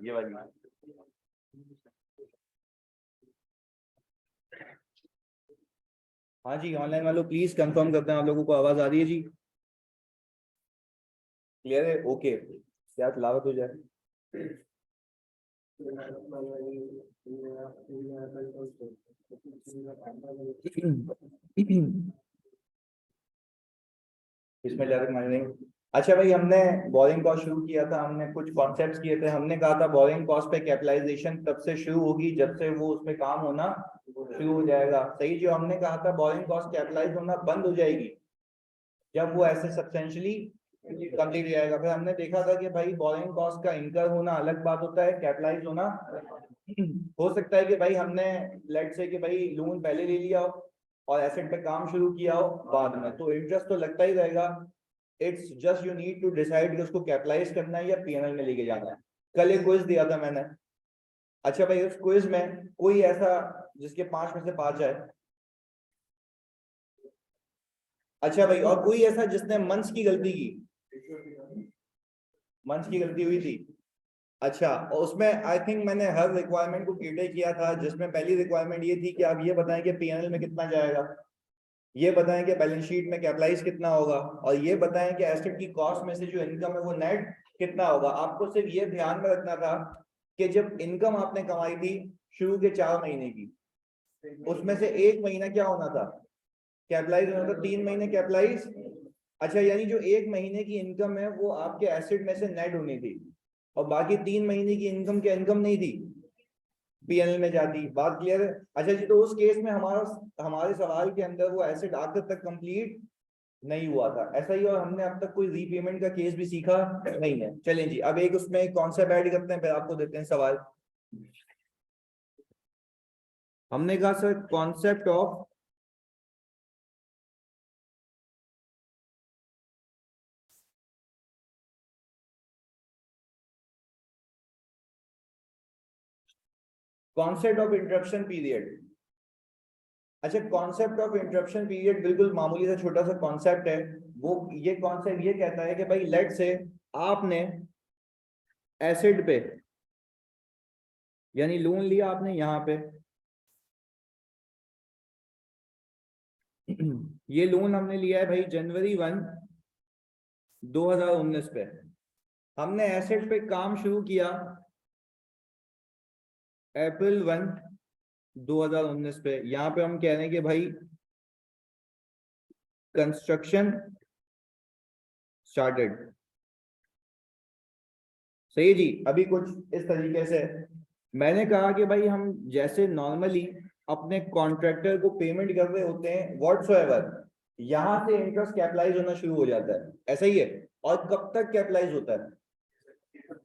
ये वाली। हाँ जी, ऑनलाइन वालों प्लीज कंफर्म करते हैं आप लोगों को आवाज आ रही है जी? क्लियर है? ओके, क्या तिलावत हो जाए। इसमें ज्यादा मायने नहीं। अच्छा भाई, हमने बोरिंग कॉस्ट शुरू किया था, हमने कुछ कॉन्सेप्ट्स किए थे। हमने कहा था बोरिंग कॉस्ट पे कैपिटलाइजेशन तब से शुरू होगी जब से वो उसमें काम होना शुरू हो जाएगा। सही जो हमने कहा था, बोरिंग कॉस्ट कैपिटलाइज होना बंद हो जाएगी जब वो ऐसे सब्सटेंशियली कंप्लीट हो जाएगा। फिर हमने देखा था कि भाई बोरिंग कॉस्ट का इनकर होना अलग बात होता है, कैपिटलाइज होना हो सकता है कि भाई हमने लेट से कि भाई लोन पहले ले लिया हो और एसेट पे काम शुरू किया हो बाद में, तो इंटरेस्ट तो लगता ही रहेगा। It's just you need to decide कि उसको कैपिटलाइज करना है या पीएनएल में लेके जाना है। कल एक क्विज दिया था मैंने। अच्छा भाई, उस क्विज में कोई ऐसा जिसके 5 में से 5 आए? अच्छा भाई, और कोई ऐसा जिसने मंथ्स की गलती की? मंथ्स की गलती हुई थी। अच्छा, और उसमें आई थिंक मैंने हर रिक्वायरमेंट को कैटर किया था, जिसमें पहली रिक्वायरमेंट ये थी कि आप ये बताएं कि पीएनएल में कितना जाएगा, ये बताएं कि बैलेंस शीट में कैपिटलाइज कितना होगा, और ये बताएं कि एसेट की कॉस्ट में से जो इनकम है वो नेट कितना होगा। आपको सिर्फ ये ध्यान में रखना था कि जब इनकम आपने कमाई थी शुरू के 4 महीने की, उसमें से 1 महीना क्या होना था? कैपिटलाइज होना था। 3 महीने कैपिटलाइज। अच्छा, यानी जो 1 महीने की इनकम है वो आपके एसेट में से नेट होनी थी, और बाकी 3 महीने की इनकम क्या इनकम नहीं थी, पीएनएल में जाती। बात क्लियर है? अच्छा जी, तो उस केस में हमारे सवाल के अंदर वो एसेट आखिर तक कंप्लीट नहीं हुआ था, ऐसा ही। और हमने अब तक कोई रीपेमेंट का केस भी सीखा नहीं है। चलें जी, अब एक उसमें कॉन्सेप्ट ऐड करते हैं, फिर आपको देते हैं सवाल। हमने कहा sir concept of concept of interruption period. अच्छा, कॉन्सेप्ट ऑफ इंटरप्शन पीरियड बिल्कुल मामूली सा छोटा सा कॉन्सेप्ट है। वो ये कॉन्सेप्ट ये कहता है कि भाई लेट से आपने एसिड पे यानी लोन लिया आपने यहाँ पे ये लोन हमने लिया है भाई जनवरी 1 2019 पे। हमने एसेट पे काम शुरू किया अप्रैल 1 2019 पे। यहाँ पे हम कह रहे हैं कि भाई कंस्ट्रक्शन स्टार्टेड। सही जी। अभी कुछ इस तरीके से मैंने कहा कि भाई हम जैसे नॉर्मली अपने कॉन्ट्रैक्टर को पेमेंट कर रहे होते हैं व्हाटसोएवर, यहां से इंटरेस्ट कैपिटलाइज होना शुरू हो जाता है, ऐसा ही है। और कब तक कैपिटलाइज होता है?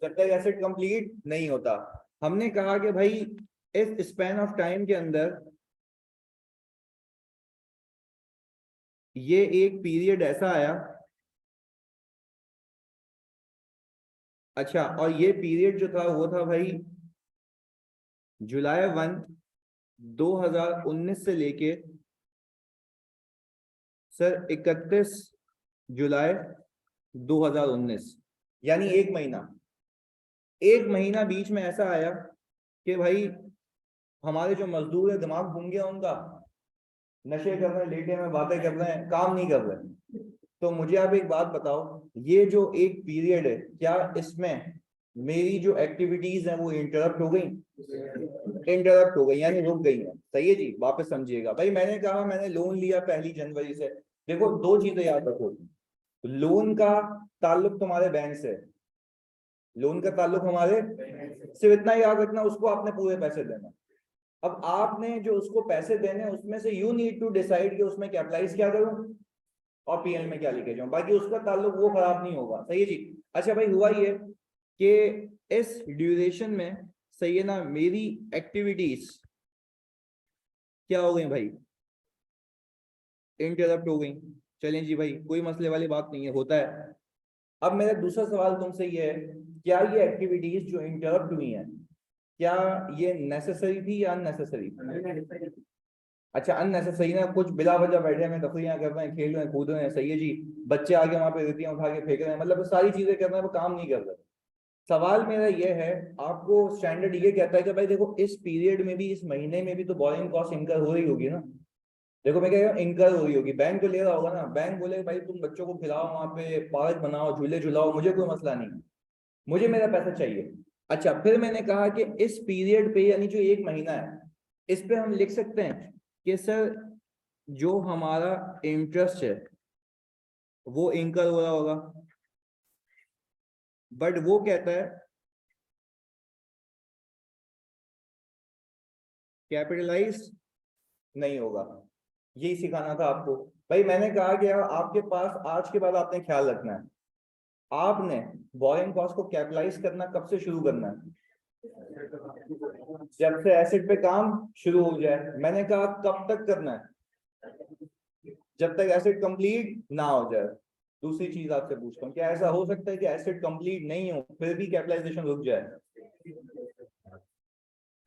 जब तक एसेट कंप्लीट नहीं होता। हमने कहा कि भाई इस स्पैन ऑफ टाइम के अंदर ये एक पीरियड ऐसा आया। अच्छा, और ये पीरियड जो था वो था भाई जुलाई 1 2019 से लेके सर 31 जुलाई 2019, यानी 1 महीना। 1 महीना बीच में ऐसा आया कि भाई हमारे जो मजदूर है दिमाग घूम गया उनका, नशे कर रहे हैं, लेटे में बातें कर रहे हैं, काम नहीं कर रहे। तो मुझे आप एक बात बताओ, ये जो एक पीरियड है क्या इसमें मेरी जो एक्टिविटीज हैं वो इंटरप्ट हो गई? इंटरप्ट हो गई यानी रुक गई है। सही है जी, वापस समझिएगा। भाई मैंने कहा मैंने लोन लिया 1 जनवरी से। देखो, 2 चीजें याद रखो। लोन का ताल्लुक तुम्हारे बैंक से, लोन का ताल्लुक हमारे, सिर्फ इतना याद रखना, उसको आपने पूरे पैसे देना। अब आपने जो उसको पैसे देने उसमें से यू नीड टू डिसाइड कि उसमें कैपिटलाइज क्या करूं और पीएल में क्या लेके जाऊं, बाकी उसका ताल्लुक वो खराब नहीं होगा। सही है जी। अच्छा भाई, हुआ ये कि इस ड्यूरेशन में, सही है ना, मेरी एक्टिविटीज क्या हो गई भाई? इंटरप्ट हो गई। चलें जी भाई, कोई मसले वाली बात नहीं है, होता है। अब मेरा दूसरा सवाल तुमसे ये है, क्या ये एक्टिविटीज जो इंटरप्ट हुई हैं क्या ये नेसेसरी थी या अननेसेसरी? अच्छा, अननेसेसरी ना, कुछ बिला वजह बैठे हैं तफरीयां कर रहे हैं, खेल रहे हैं, कूद रहे हैं, सही है जी, बच्चे आगे वहां पे रेतियां उठा के फेंक रहे हैं, मतलब वो सारी चीजें कर रहे हैं, वो काम नहीं कर रहे। सवाल मेरा ये है, आपको स्टैंडर्ड ये कहता है कि भाई देखो इस पीरियड में भी, इस महीने में भी तो बोरिंग कॉस्ट इनकर हो रही होगी ना। देखो मैं कह रहा हूँ इनकर हो रही होगी, बैंक तो ले रहा होगा ना। बैंक बोले भाई तुम बच्चों को खिलाओ, वहां पे पार्क बनाओ, झूले झुलाओ, मुझे कोई मसला नहीं, मुझे मेरा पैसा चाहिए। अच्छा, फिर मैंने कहा कि इस पीरियड पे, यानी जो एक महीना है, इस पे हम लिख सकते हैं कि सर जो हमारा इंटरेस्ट है वो इनकर हो रहा होगा, बट वो कहता है कैपिटलाइज नहीं होगा। यही सिखाना था आपको। भाई मैंने कहा कि यार आपके पास आज के बाद आपने ख्याल रखना है, आपने बोरिंग कॉस्ट को कैपिटलाइज करना कब से शुरू करना है? जब से एसिड पे काम शुरू हो जाए। मैंने कहा कब तक करना है? जब तक एसिड कंप्लीट ना हो जाए। दूसरी चीज आपसे पूछता हूँ, क्या ऐसा हो सकता है कि एसिड कंप्लीट नहीं हो फिर भी कैपिटलाइजेशन रुक जाए?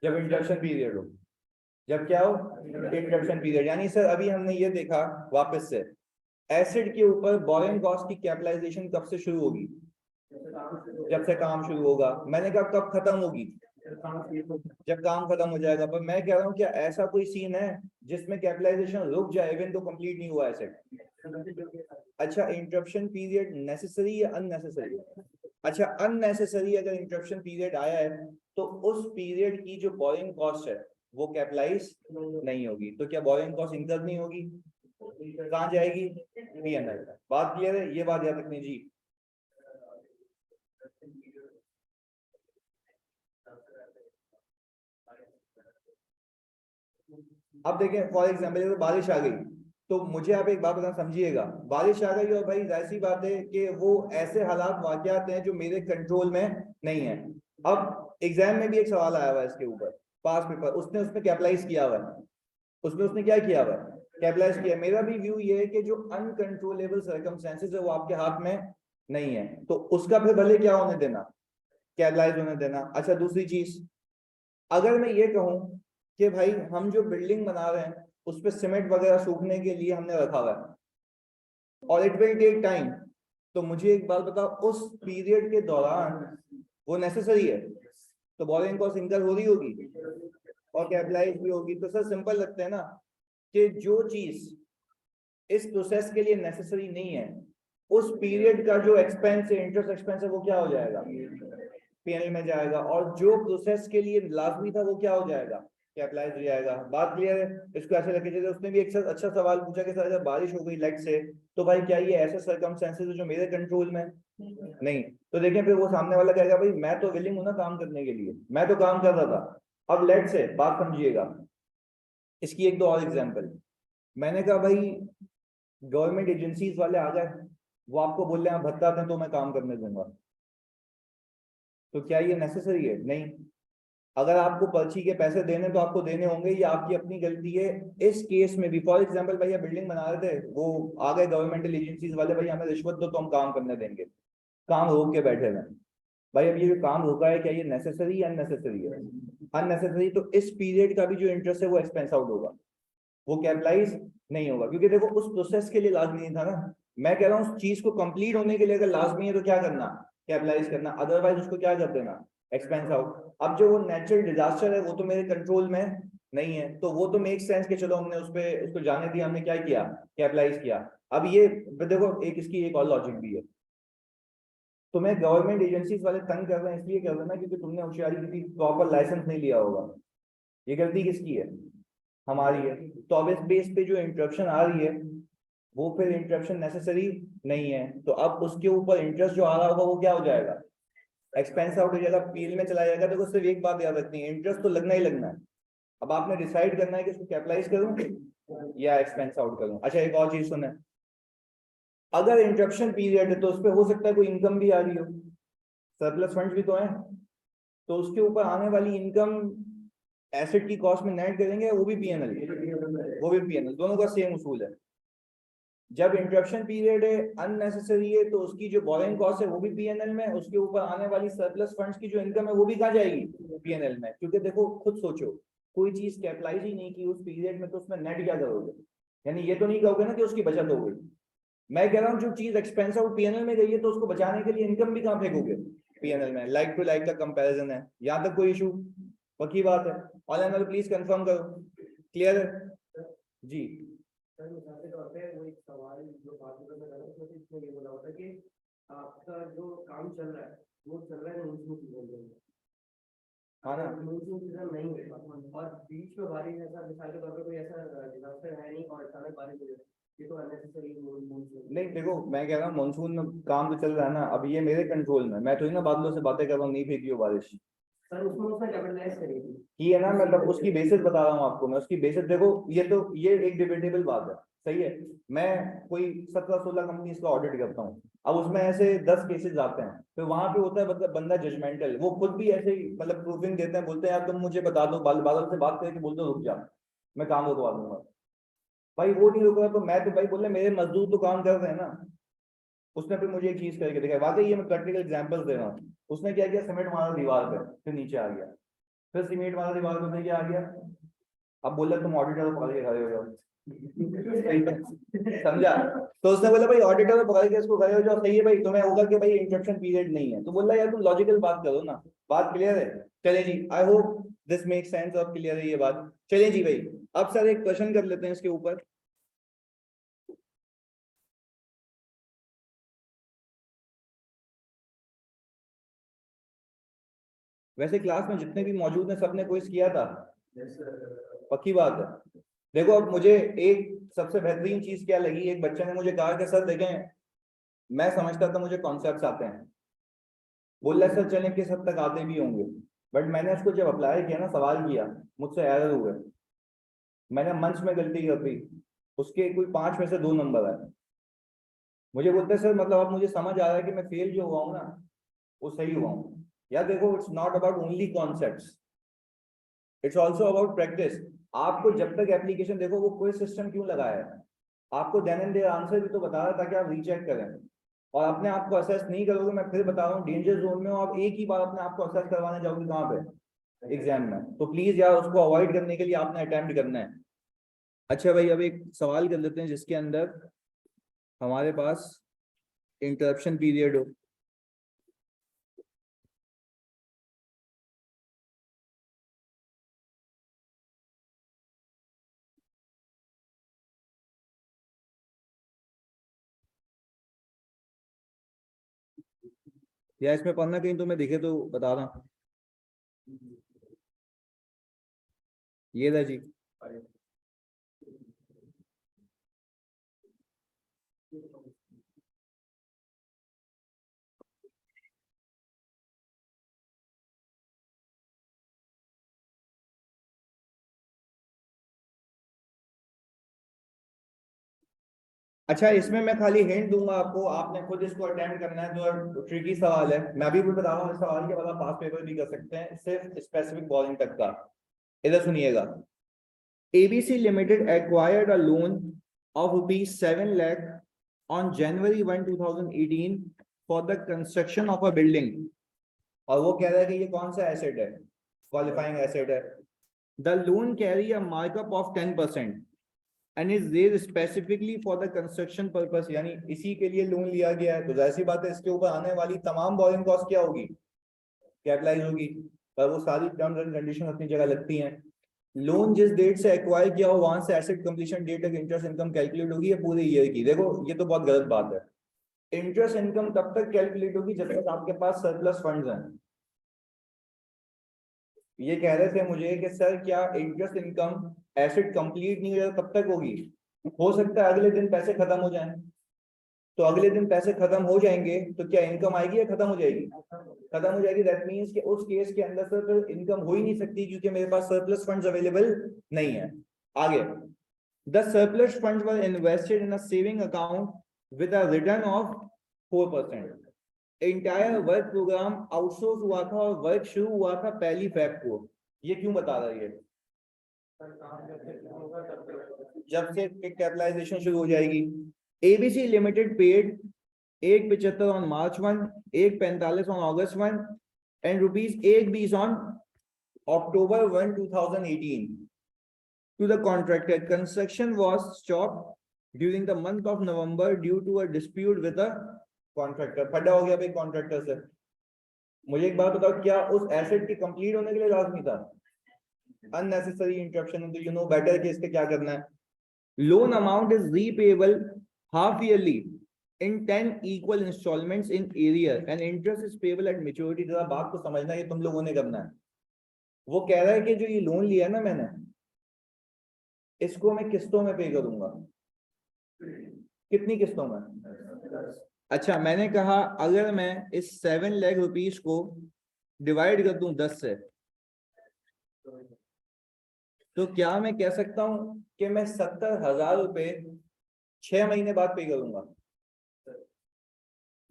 जब इंडक्शन पीरियड हो। जब क्या हो? Induction period. यानी सर अभी हमने ये देखा वापस से, एसिड के ऊपर बोरिंग कॉस्ट की कैपिटलाइजेशन कब से शुरू होगी? जब से काम शुरू होगा। मैंने कहा कब खत्म होगी? जब काम खत्म हो जाएगा। पर मैं कह रहा हूँ क्या ऐसा कोई सीन है जिसमें कैपिटलाइजेशन रुक जाए इवन तो कंप्लीट नहीं हुआ एसिड? अच्छा, इंटरप्शन पीरियड नेसेसरी या अननेसेसरी? अच्छा, अननेसेसरी अगर इंटरप्शन पीरियड आया है तो उस पीरियड की जो बोरिंग कॉस्ट है वो कैपिटलाइज नहीं होगी। तो क्या बोरिंग कॉस्ट इंकर नहीं होगी? कहाँ जाएगी? पीएनएल। बात क्लियर है? ये बात याद रखनी जी। अब देखें फॉर एग्जाम्पल जैसे बारिश आ गई, तो मुझे आप एक बात बताना समझिएगा, बारिश आ गई और भाई ऐसी बात है कि वो ऐसे हालात वाकयात हैं जो मेरे कंट्रोल में नहीं है। अब एग्जाम में भी एक सवाल आया हुआ है इसके ऊपर, पास पेपर, उसने उसमें कैपिटलाइज किया हुआ है, उसमें उसने क्या किया हुआ है? कैपिटलाइज किया। मेरा भी व्यू ये है कि जो अनकंट्रोलेबल सर्कमस्टेंसेस है वो आपके हाथ में नहीं है, तो उसका फिर भले क्या होने देना, कैपिटलाइज होने देना। अच्छा, दूसरी चीज, अगर मैं ये कहूं कि भाई हम जो बिल्डिंग बना रहे हैं उस पर सीमेंट वगैरह सूखने के लिए हमने रखा हुआ है और इट विल टेक टाइम, तो मुझे एक बात बताओ, उस पीरियड के दौरान वो नेसेसरी है, तो बोरिंग कॉस्ट इंकर हो रही होगी और कैपिटलाइज भी होगी। तो सर सिंपल लगता है ना कि जो चीज इस प्रोसेस के लिए नेसेसरी नहीं है, उस पीरियड का जो एक्सपेंस है, इंटरेस्ट एक्सपेंस है, वो क्या हो जाएगा? पीएनएल में जाएगा। और जो प्रोसेस के लिए लाजमी था वो क्या हो जाएगा? कैपिटलाइज हो जाएगा। बात क्लियर है? इसको ऐसे लगे, जैसे उसने भी एक अच्छा सवाल पूछा कि सर जब बारिश हो गई लेट से, तो भाई क्या ये ऐसे सर्कमस्टेंसेस है जो मेरे कंट्रोल में नहीं? तो देखें फिर वो सामने वाला कहेगा भाई मैं तो विलिंग हूं ना काम करने के लिए, मैं तो काम कर रहा था। अब लेट से बात समझिएगा, इसकी एक दो और एग्जांपल। मैंने कहा भाई गवर्नमेंट एजेंसीज वाले आ गए, वो आपको बोल रहे हैं भत्ता दें तो मैं काम करने दूंगा, तो क्या ये नेसेसरी है? नहीं। अगर आपको पर्ची के पैसे देने तो आपको देने होंगे, ये आपकी अपनी गलती है। इस केस में भी फॉर एग्जांपल भैया बिल्डिंग बना रहे थे, वो आ गए गवर्नमेंटल एजेंसीज वाले, भाई हमें रिश्वत दो तो हम काम करने देंगे, काम रोक के बैठे हुए। भाई अब ये जो काम रोका है क्या ये नेसेसरी या अननेसेसरी है? अननेसेसरी। तो इस पीरियड का भी जो इंटरेस्ट है वो एक्सपेंस आउट होगा, वो कैपिटलाइज नहीं होगा, क्योंकि देखो उस प्रोसेस के लिए लाजमी नहीं था ना। मैं कह रहा हूँ उस चीज को कंप्लीट होने के लिए अगर लाजमी है तो क्या करना? कैपिटलाइज करना, अदरवाइज उसको क्या कर देना? Expense out. अब जो वो नेचुरल डिजास्टर है वो तो मेरे कंट्रोल में नहीं है, तो वो तो मेक सेंस कि चलो हमने उस पे उसको जाने दिया, हमने क्या किया? कैपिटलाइज किया। अब ये देखो एक इसकी एक और लॉजिक भी है, तुम्हें गवर्नमेंट एजेंसीज वाले तंग कर रहे हैं इसलिए कर रहे हैं ना क्योंकि तुमने होशियारी की प्रॉपर लाइसेंस नहीं लिया होगा। ये गलती किसकी है? हमारी है। तो अब इस बेस पे जो इंटरप्शन आ रही है वो फिर इंटरप्शन नेसेसरी नहीं है, तो अब उसके ऊपर इंटरेस्ट जो आ रहा होगा वो क्या हो जाएगा? एक्सपेंस आउट हो जाएगा, पीएल में चला जाएगा। देखो सिर्फ एक बात याद रखनी है, इंटरेस्ट तो लगना ही लगना है। अब आपने डिसाइड करना है कि इसको कैपिटलाइज करूं या एक्सपेंस आउट करूं। अच्छा, एक और चीज सुने, अगर इंटरप्शन पीरियड है तो उस पर हो सकता है कोई इनकम भी आ रही हो, सरप्लस फंड भी तो है, तो उसके ऊपर आने वाली इनकम एसेट की कॉस्ट में नेट करेंगे, वो भी पीएनएल, वो भी पीएनएल, दोनों का सेम उसूल है। जब इंटरप्शन पीरियड है अननेसेसरी है तो उसकी जो बोरिंग कॉस्ट है वो भी पीएनएल में, उसके ऊपर आने वाली सरप्लस फंड्स की जो इनकम है वो भी कहाँ जाएगी? पीएनएल में। क्योंकि देखो खुद सोचो, कोई चीज कैपिटलाइज ही नहीं की उस पीरियड में तो उसमें नेट क्या करोगे? यानी ये तो नहीं कहोगे ना कि उसकी बचत हो गई। मैं कह रहा हूँ जो चीज एक्सपेंस आउट पीएनएल में गई है तो उसको बचाने के लिए इनकम भी कहाँ फेंकोगे? P&L में लाइक टू लाइक का कंपैरिजन है, यहाँ तक कोई इशू? पक्की बात है? ऑनलाइन वाले प्लीज कंफर्म करो, क्लियर है जी? सर मिसाल के तौर पे वो एक सवाल जो बात में था उसमें इसने ये बोला होता कि आपका जो काम चल रहा है वो चल रहा है मॉनसून सीजन में, हाँ ना, मॉनसून सीजन नहीं है और बीच में बारिश, ऐसा मिसाल के तौर पे कोई ऐसा डिजास्टर है नहीं और अचानक बारिश हो जाए, ये तो अननेसेसरी मॉनसून। नहीं देखो मैं कह रहा हूँ मानसून में काम तो चल रहा है ना, अब ये मेरे कंट्रोल में, मैं थोड़ी ना बादलों से बातें कर रहा हूँ, नहीं फेंकी हो बारिश सर उसमें उसने कैपिटलाइज करी थी की है ना, मतलब उसकी बेसिस बता रहा हूँ आपको मैं, उसकी बेसिस देखो, ये तो ये एक डिबेटेबल बात है, सही है। मैं कोई 17-16 कंपनीज का ऑडिट करता हूँ, अब उसमें ऐसे 10 केसेस आते हैं, तो वहां पे होता है मतलब बंदा जजमेंटल, वो खुद भी ऐसे ही मतलब प्रूफिंग देते हैं, बोलते हैं यार तुम मुझे बता दो, बादल से बात करके बोल दो रुक जा, मैं काम रुकवा दूंगा। भाई वो नहीं रुक रहा तो मैं तो भाई बोल रहा मेरे मजदूर तो काम कर रहे हैं ना। उसने फिर मुझे एक चीज करके दिखाई, वाकई ये मैं प्रैक्टिकल एग्जांपल्स दे रहा हूँ। उसने क्या किया, सीमेंट मारा दीवार पे, फिर नीचे आ गया, फिर सीमेंट मारा दीवार पे, फिर क्या आ गया, अब बोल रहा तुम ऑडिटर को पकड़ के खड़े हो जाओ। समझा? तो उसने बोला भाई ऑडिटर को पकड़ के इसको खड़े हो जाओ, सही है भाई, तुम्हें होगा कि भाई इंटरप्शन पीरियड नहीं है, तो बोल रहा यार तुम लॉजिकल बात करो ना। बात क्लियर है? चले जी, I hope this make sense और क्लियर है ये बात। चलिए जी भाई, अब सर एक क्वेश्चन कर लेते हैं इसके ऊपर। वैसे क्लास में जितने भी मौजूद हैं सबने क्विज किया था? पक्की बात है? देखो अब मुझे एक सबसे बेहतरीन चीज क्या लगी, एक बच्चे ने मुझे कहा कि सर देखें मैं समझता था मुझे कॉन्सेप्ट्स आते हैं, बोल रहा सर चलें किस हद तक आते भी होंगे, बट मैंने उसको जब अप्लाई किया ना, सवाल किया, मुझसे एरर हुए, मैंने मंच में गलती कर दी, उसके कोई 5 में से 2 नंबर आए। मुझे बोलते सर मतलब अब मुझे समझ आ रहा है कि मैं फेल जो हुआ हूँ ना वो सही हुआ हूँ। यार देखो it's not about only concepts, it's also about practice. आपको जब तक एप्लीकेशन देखो, वो कोई सिस्टम क्यों लगाया है, आपको देन एंड देयर आंसर भी तो बता रहा है ताकि आप रीचेक करें, और अपने आप को असेस नहीं करोगे, मैं फिर बता रहा हूँ डेंजर जोन में हो आप, एक ही बार अपने आप को असेस करवाने जाओगे कहाँ पे, एग्जाम में। तो प्लीज यार उसको अवॉइड करने के लिए आपने अटेम्प्ट करना है। अच्छा भाई अब एक सवाल कर लेते हैं जिसके अंदर हमारे पास इंटरप्शन पीरियड हो। या इसमें पढ़ना कहीं तुम्हें दिखे तो बता रहा, ये था जी। अच्छा इसमें मैं खाली हिंट दूंगा आपको, आपने खुद इसको अटेम्प्ट करना है, जो ट्रिकी सवाल है, मैं भी बता रहा हूँ, इस सवाल के बाद आप पास पेपर भी कर सकते हैं, सिर्फ स्पेसिफिक बॉलिंग तक का। इधर सुनिएगा, ABC Limited acquired a loan of rupees 7 lakh on January 1, 2018 for the construction of a building. और वो कह रहा है कि ये कौन सा एसेट है, क्वालिफाइंग एसेट है। The loan carry a markup of 10% and is raised specifically for the construction purpose, यानी इसी के लिए लोन लिया गया है, तो जाहिर सी बात है इसके ऊपर आने वाली तमाम बोरिंग कॉस्ट क्या होगी, कैपिटलाइज होगी, पर वो सारी टर्म्स एंड कंडीशन अपनी जगह लगती हैं। लोन जिस डेट से एक्वायर किया हो वहां से एसेट कंप्लीशन डेट तक इंटरेस्ट इनकम कैलकुलेट होगी, है पूरे ईयर की। देखो ये तो बहुत गलत बात है, इंटरेस्ट इनकम तब तक कैलकुलेट होगी जब तक आपके पास सरप्लस फंड्स हैं। ये कह रहे थे मुझे कि सर क्या इंटरेस्ट इनकम एसेट कंप्लीट नहीं हो जाता तब तक होगी, हो सकता है अगले दिन पैसे खत्म हो जाएं, तो अगले दिन पैसे खत्म हो जाएंगे तो क्या इनकम आएगी या खत्म हो जाएगी? खत्म हो जाएगी। दैट मींस कि उस केस के अंदर से फिर इनकम हो ही नहीं सकती क्योंकि मेरे पास सरप्लस फंड्स अवेलेबल नहीं है। आगे, the surplus funds were invested in a saving account with a return of 4%। Entire work programme outsourced हुआ था और वर्क शुरू हुआ था 1 फेब को। ये क्यों बता रहा है? ये जब से कैपिटलाइजेशन शुरू हो जाएगी। ABC limited paid 1.75 on March 1, 1.45 on August 1 and rupees 1.20 on October 1, 2018 to the contractor. Construction was stopped during the month of November due to a dispute with the contractor. फटा हो गया भाई कॉन्ट्रैक्टर से, मुझे एक बात बताओ, क्या उस एसेट के कंप्लीट होने के लिए लाजमी था? अननेसेसरी इंटरप्शन, तो यू नो बेटर कि इसके क्या करना है। Loan amount is repayable half yearly in 10 equal installments in arrear and interest is payable at maturity। जरा बात को समझना, ये तुम लोगों ने करना है। वो कह रहा है कि जो ये लोन लिया ना मैंने, इसको मैं किस्तों में पे करूंगा। कितनी किस्तों में? अच्छा, मैंने कहा अगर मैं इस 7 लाख रुपीस को डिवाइड कर दूं 10 से, तो क्या मैं कह सकता हूं कि मैं 70,000 रुपए 6 महीने बाद पे करूंगा?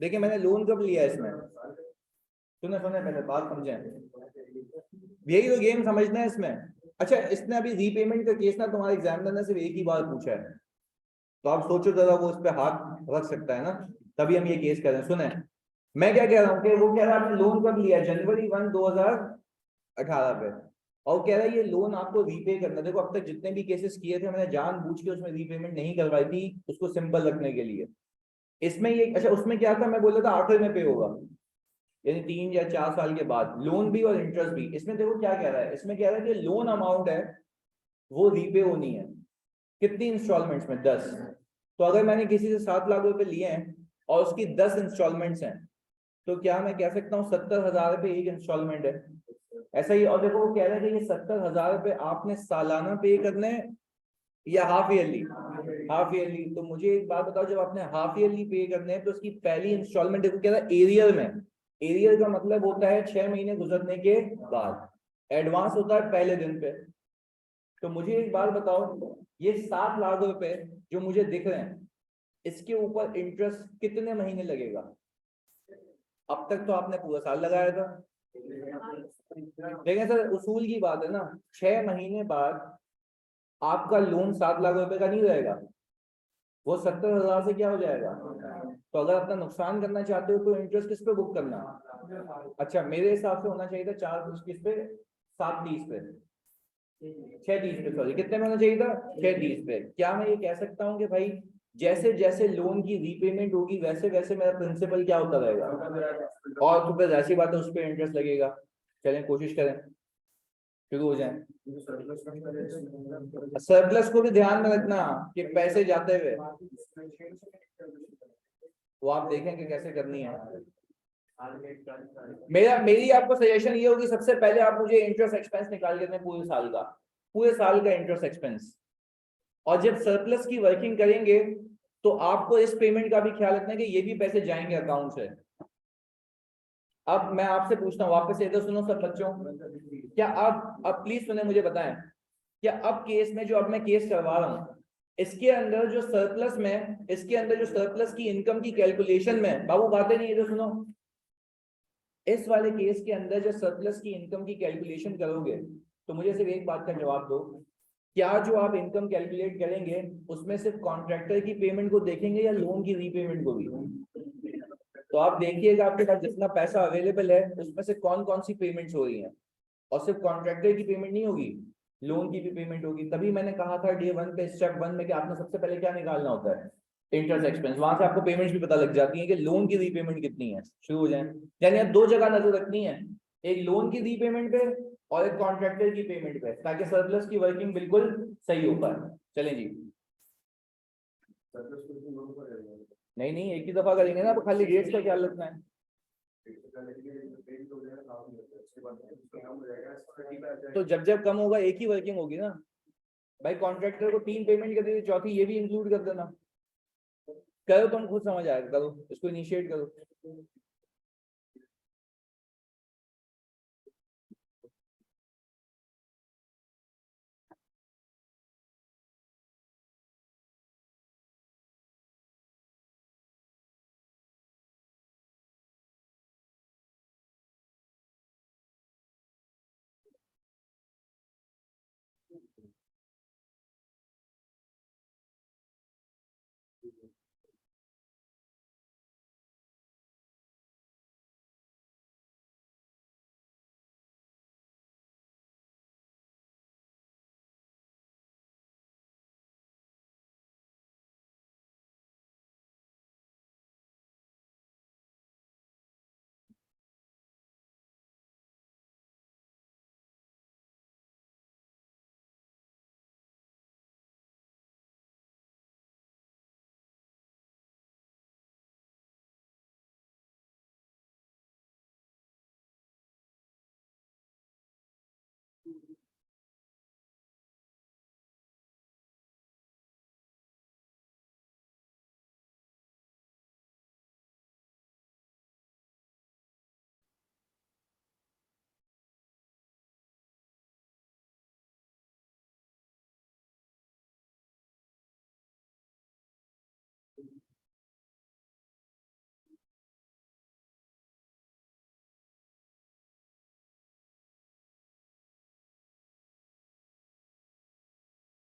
देखिए मैंने लोन कब लिया इसमें, सुने सुने पहले बात समझे, यही तो गेम समझना है इसमें। अच्छा, इसने अभी रीपेमेंट का केस ना तुम्हारे एग्जामिनर ने सिर्फ एक ही बार पूछा है, तो आप सोचो जरा वो उस पर हाथ रख सकता है ना, तभी हम ये केस कर रहे हैं। सुने मैं क्या कह रहा हूँ कि वो कह रहा है आपने लोन कब लिया, जनवरी 1 2018 पे, और कह रहा है ये लोन आपको रीपे करना। देखो अब तक जितने भी केसेस किए थे मैंने जानबूझ के उसमें रीपेमेंट नहीं करवाई थी, उसको सिंपल रखने के लिए। इसमें ये अच्छा, उसमें क्या था, मैं बोल रहा था आखिर में पे होगा, यानी 3 या 4 साल के बाद, लोन भी और इंटरेस्ट भी। इसमें देखो क्या कह रहा है, इसमें कह रहा है कि लोन अमाउंट है वो रीपे होनी है। कितनी इंस्टॉलमेंट्स में? 10। तो अगर मैंने किसी से 7 लाख रुपए लिए हैं और उसकी 10 इंस्टॉलमेंट्स हैं, तो क्या मैं कह सकता हूँ 70,000 रुपए एक इंस्टॉलमेंट है? ऐसा ही। और देखो वो कह रहा है कि ये 70,000 रुपए आपने सालाना पे करने हैं या हाफ ईयरली? Half yearly. तो मुझे एक बात बताओ, जब आपने हाफ ईयरली पे करने हैं तो उसकी पहली इंस्टॉलमेंट देखो कह रहा है एरियर में। एरियर का मतलब होता है 6 महीने गुजरने के बाद, एडवांस होता है पहले दिन पे। तो मुझे एक बात बताओ, ये 7 लाख रुपए जो मुझे दिख रहे हैं, इसके ऊपर इंटरेस्ट कितने महीने लगेगा? अब तक तो आपने पूरा साल लगाया था। लेकिन सर उसूल की बात है ना, 6 महीने बाद आपका लोन 7 लाख रुपए का नहीं रहेगा, वो 70,000 से क्या हो जाएगा। तो अगर अपना नुकसान करना चाहते हो तो इंटरेस्ट किस पे बुक करना? अच्छा, मेरे हिसाब से होना चाहिए था 4 किस पे, 730 पे, 630 पे, सॉरी कितने में होना चाहिए था, 630 पे। क्या मैं ये कह सकता हूँ कि भाई जैसे जैसे लोन की रीपेमेंट होगी वैसे वैसे मेरा प्रिंसिपल क्या होता रहेगा, और तो फिर ऐसी बात है उस पर इंटरेस्ट लगेगा। चलें कोशिश करें, शुरू हो जाए। सरप्लस को भी ध्यान में रखना कि पैसे जाते हुए, वो आप देखेंगे कैसे करनी है। मेरी आपको सजेशन ये होगी, सबसे पहले आप मुझे इंटरेस्ट एक्सपेंस निकाल के दें पूरे साल का, पूरे साल का इंटरेस्ट एक्सपेंस। और जब सरप्लस की वर्किंग करेंगे तो आपको इस पेमेंट का भी ख्याल रखना है कि ये भी पैसे जाएंगे अकाउंट से। अब मैं आपसे पूछता हूँ वापस से, तो सुनो सब बच्चों, क्या अब प्लीज सुने, मुझे बताएं, क्या अब केस में जो अब मैं केस करवा रहा हूँ, इसके अंदर जो सरप्लस में, इसके अंदर जो सरप्लस की इनकम की कैलकुलेशन में, बाबू बातें नहीं है तो सुनो, इस वाले केस के अंदर जो सरप्लस की इनकम की कैलकुलेशन करोगे तो मुझे सिर्फ एक बात का जवाब दो, क्या जो आप इनकम कैलकुलेट करेंगे उसमें सिर्फ कॉन्ट्रैक्टर की पेमेंट को देखेंगे या लोन की रीपेमेंट को भी? तो आप देखिएगा आपके पास जितना पैसा अवेलेबल है उसमें से कौन कौन सी पेमेंट्स हो रही हैं, और सिर्फ कॉन्ट्रैक्टर की पेमेंट नहीं होगी, लोन की भी पेमेंट होगी। तभी मैंने कहा था डे 1 पे स्टेप 1 में कि आपने सबसे पहले क्या निकालना होता है, इंटरेस्ट एक्सपेंस। वहां से आपको पेमेंट्स भी पता लग जाती है कि लोन की रीपेमेंट कितनी है। शुरू हो जाए, यानी आप 2 जगह नजर रखनी है, एक लोन की रीपेमेंट पे और एक कॉन्ट्रैक्टर की पेमेंट पे, ताकि सरप्लस की वर्किंग बिल्कुल सही हो पाए। चलें जी। नहीं नहीं, एक ही दफा करेंगे ना, अब खाली डेट्स का ख्याल रखना है। तो जब जब कम होगा एक ही वर्किंग होगी ना भाई, कॉन्ट्रैक्टर को 3 पेमेंट कर दी, चौथी ये भी इंक्लूड कर देना। करो, तुम खुद समझ आएगा, करो इसको इनिशिएट करो।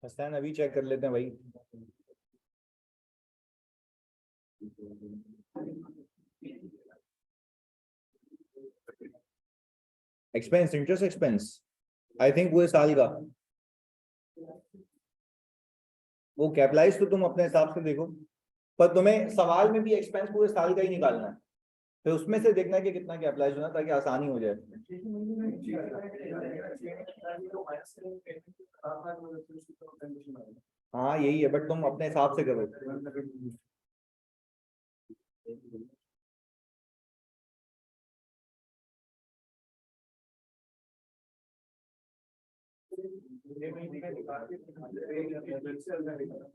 हसन अभी चेक कर लेते हैं भाई। Expense, interest expense, I think पूरे साल का। वो कैपिटलाइज तो तुम अपने हिसाब से देखो, पर तुम्हें सवाल में भी एक्सपेंस पूरे साल का ही निकालना है, फिर उसमें से देखना है कि कितना कैपिटलाइज होना, ताकि आसानी हो जाए। हाँ यही है, बट तुम अपने हिसाब से करो।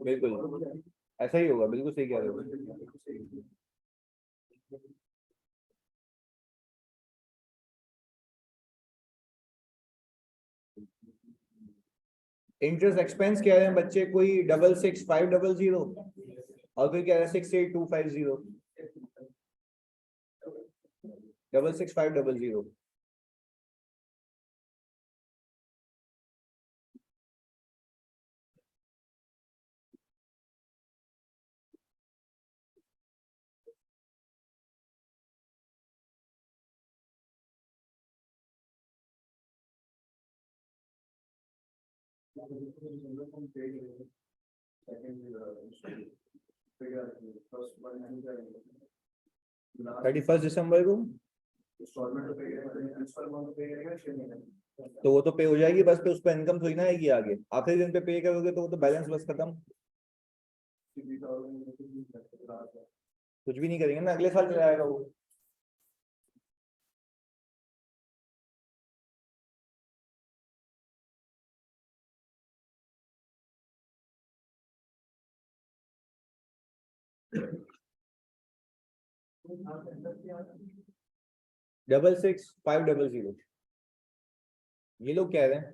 बिल्कुल ऐसा ही होगा, बिल्कुल सही कह रहे हो। इंटरेस्ट एक्सपेंस कह रहे हैं बच्चे कोई 66,500, और फिर कह रहे हैं 68,250, 66,500। थर्टी फर्स्ट दिसंबर को तो वो तो पे हो जाएगी बस, पे उस पर इनकम थोड़ी ना आएगी आगे, आखिरी दिन पे पे करोगे तो वो तो बैलेंस बस खत्म। कुछ भी नहीं करेंगे ना, अगले साल चला आएगा वो। डबल सिक्स 500, ये लोग कह रहे हैं।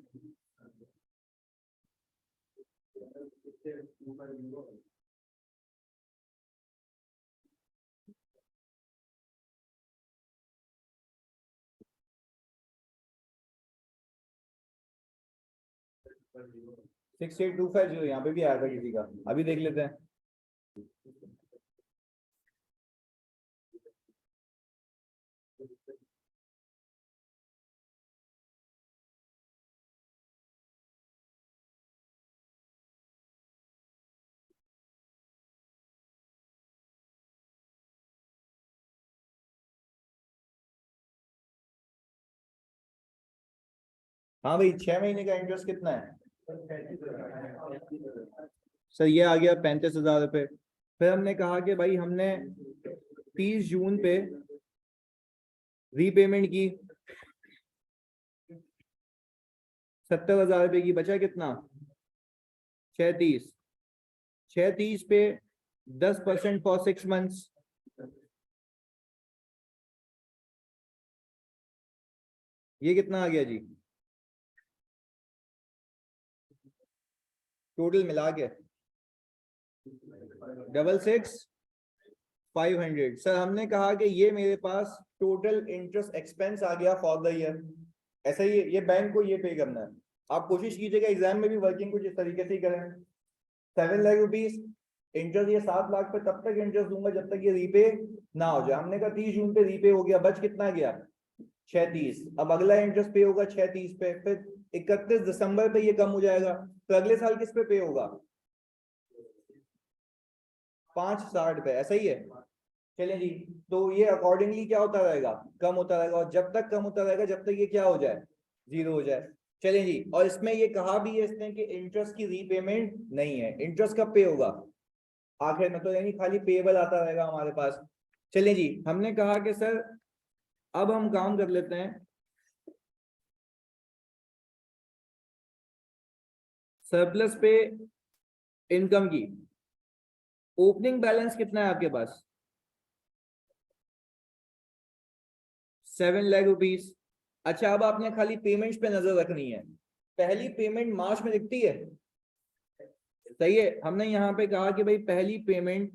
Six eight two five zero यहाँ पे भी आया था किसी का, अभी देख लेते हैं। हाँ भाई, 6 महीने का इंटरेस्ट कितना है सर? ये आ गया 35,000 रुपये। फिर हमने कहा कि भाई हमने 30 जून पे रीपेमेंट की 70,000 रुपये की, बचा कितना? 36, 36 पे 10% फॉर 6 मंथ्स, ये कितना आ गया जी टोटल मिला के? 66,500। सर हमने कहा कि ये मेरे पास टोटल इंटरेस्ट एक्सपेंस आ गया फॉर द ईयर। ऐसा ही ये बैंक को ये पे करना है। आप कोशिश कीजिएगा एग्जाम में भी वर्किंग कुछ इस तरीके से ही करें। 7 लाख रुपीज इंटरेस्ट, ये 7 लाख पे तब तक इंटरेस्ट दूंगा जब तक ये रीपे ना हो जाए। हमने कहा 30 जून पे रीपे हो गया, बच कितना गया? 36। अब अगला इंटरेस्ट पे होगा 36 पे, फिर 31 दिसंबर पे ये कम हो जाएगा, तो अगले साल किस पे पे होगा? 560 पे। ऐसा ही है। चलिए जी, तो ये अकॉर्डिंगली क्या होता रहेगा? कम होता रहेगा, और जब तक कम होता रहेगा जब तक ये क्या हो जाए? जीरो हो जाए। चलिए जी, और इसमें ये कहा भी है इसने कि इंटरेस्ट की रीपेमेंट नहीं है। इंटरेस्ट कब पे होगा? आखिर में, तो यानी खाली पेबल आता रहेगा हमारे पास। चलिए जी, हमने कहा कि सर अब हम काम कर लेते हैं सरप्लस पे इनकम की। ओपनिंग बैलेंस कितना है आपके पास? 7 लाख रुपीज। अच्छा, अब आपने खाली पेमेंट्स पे नजर रखनी है। पहली पेमेंट मार्च में दिखती है, सही है। हमने यहाँ पे कहा कि भाई पहली पेमेंट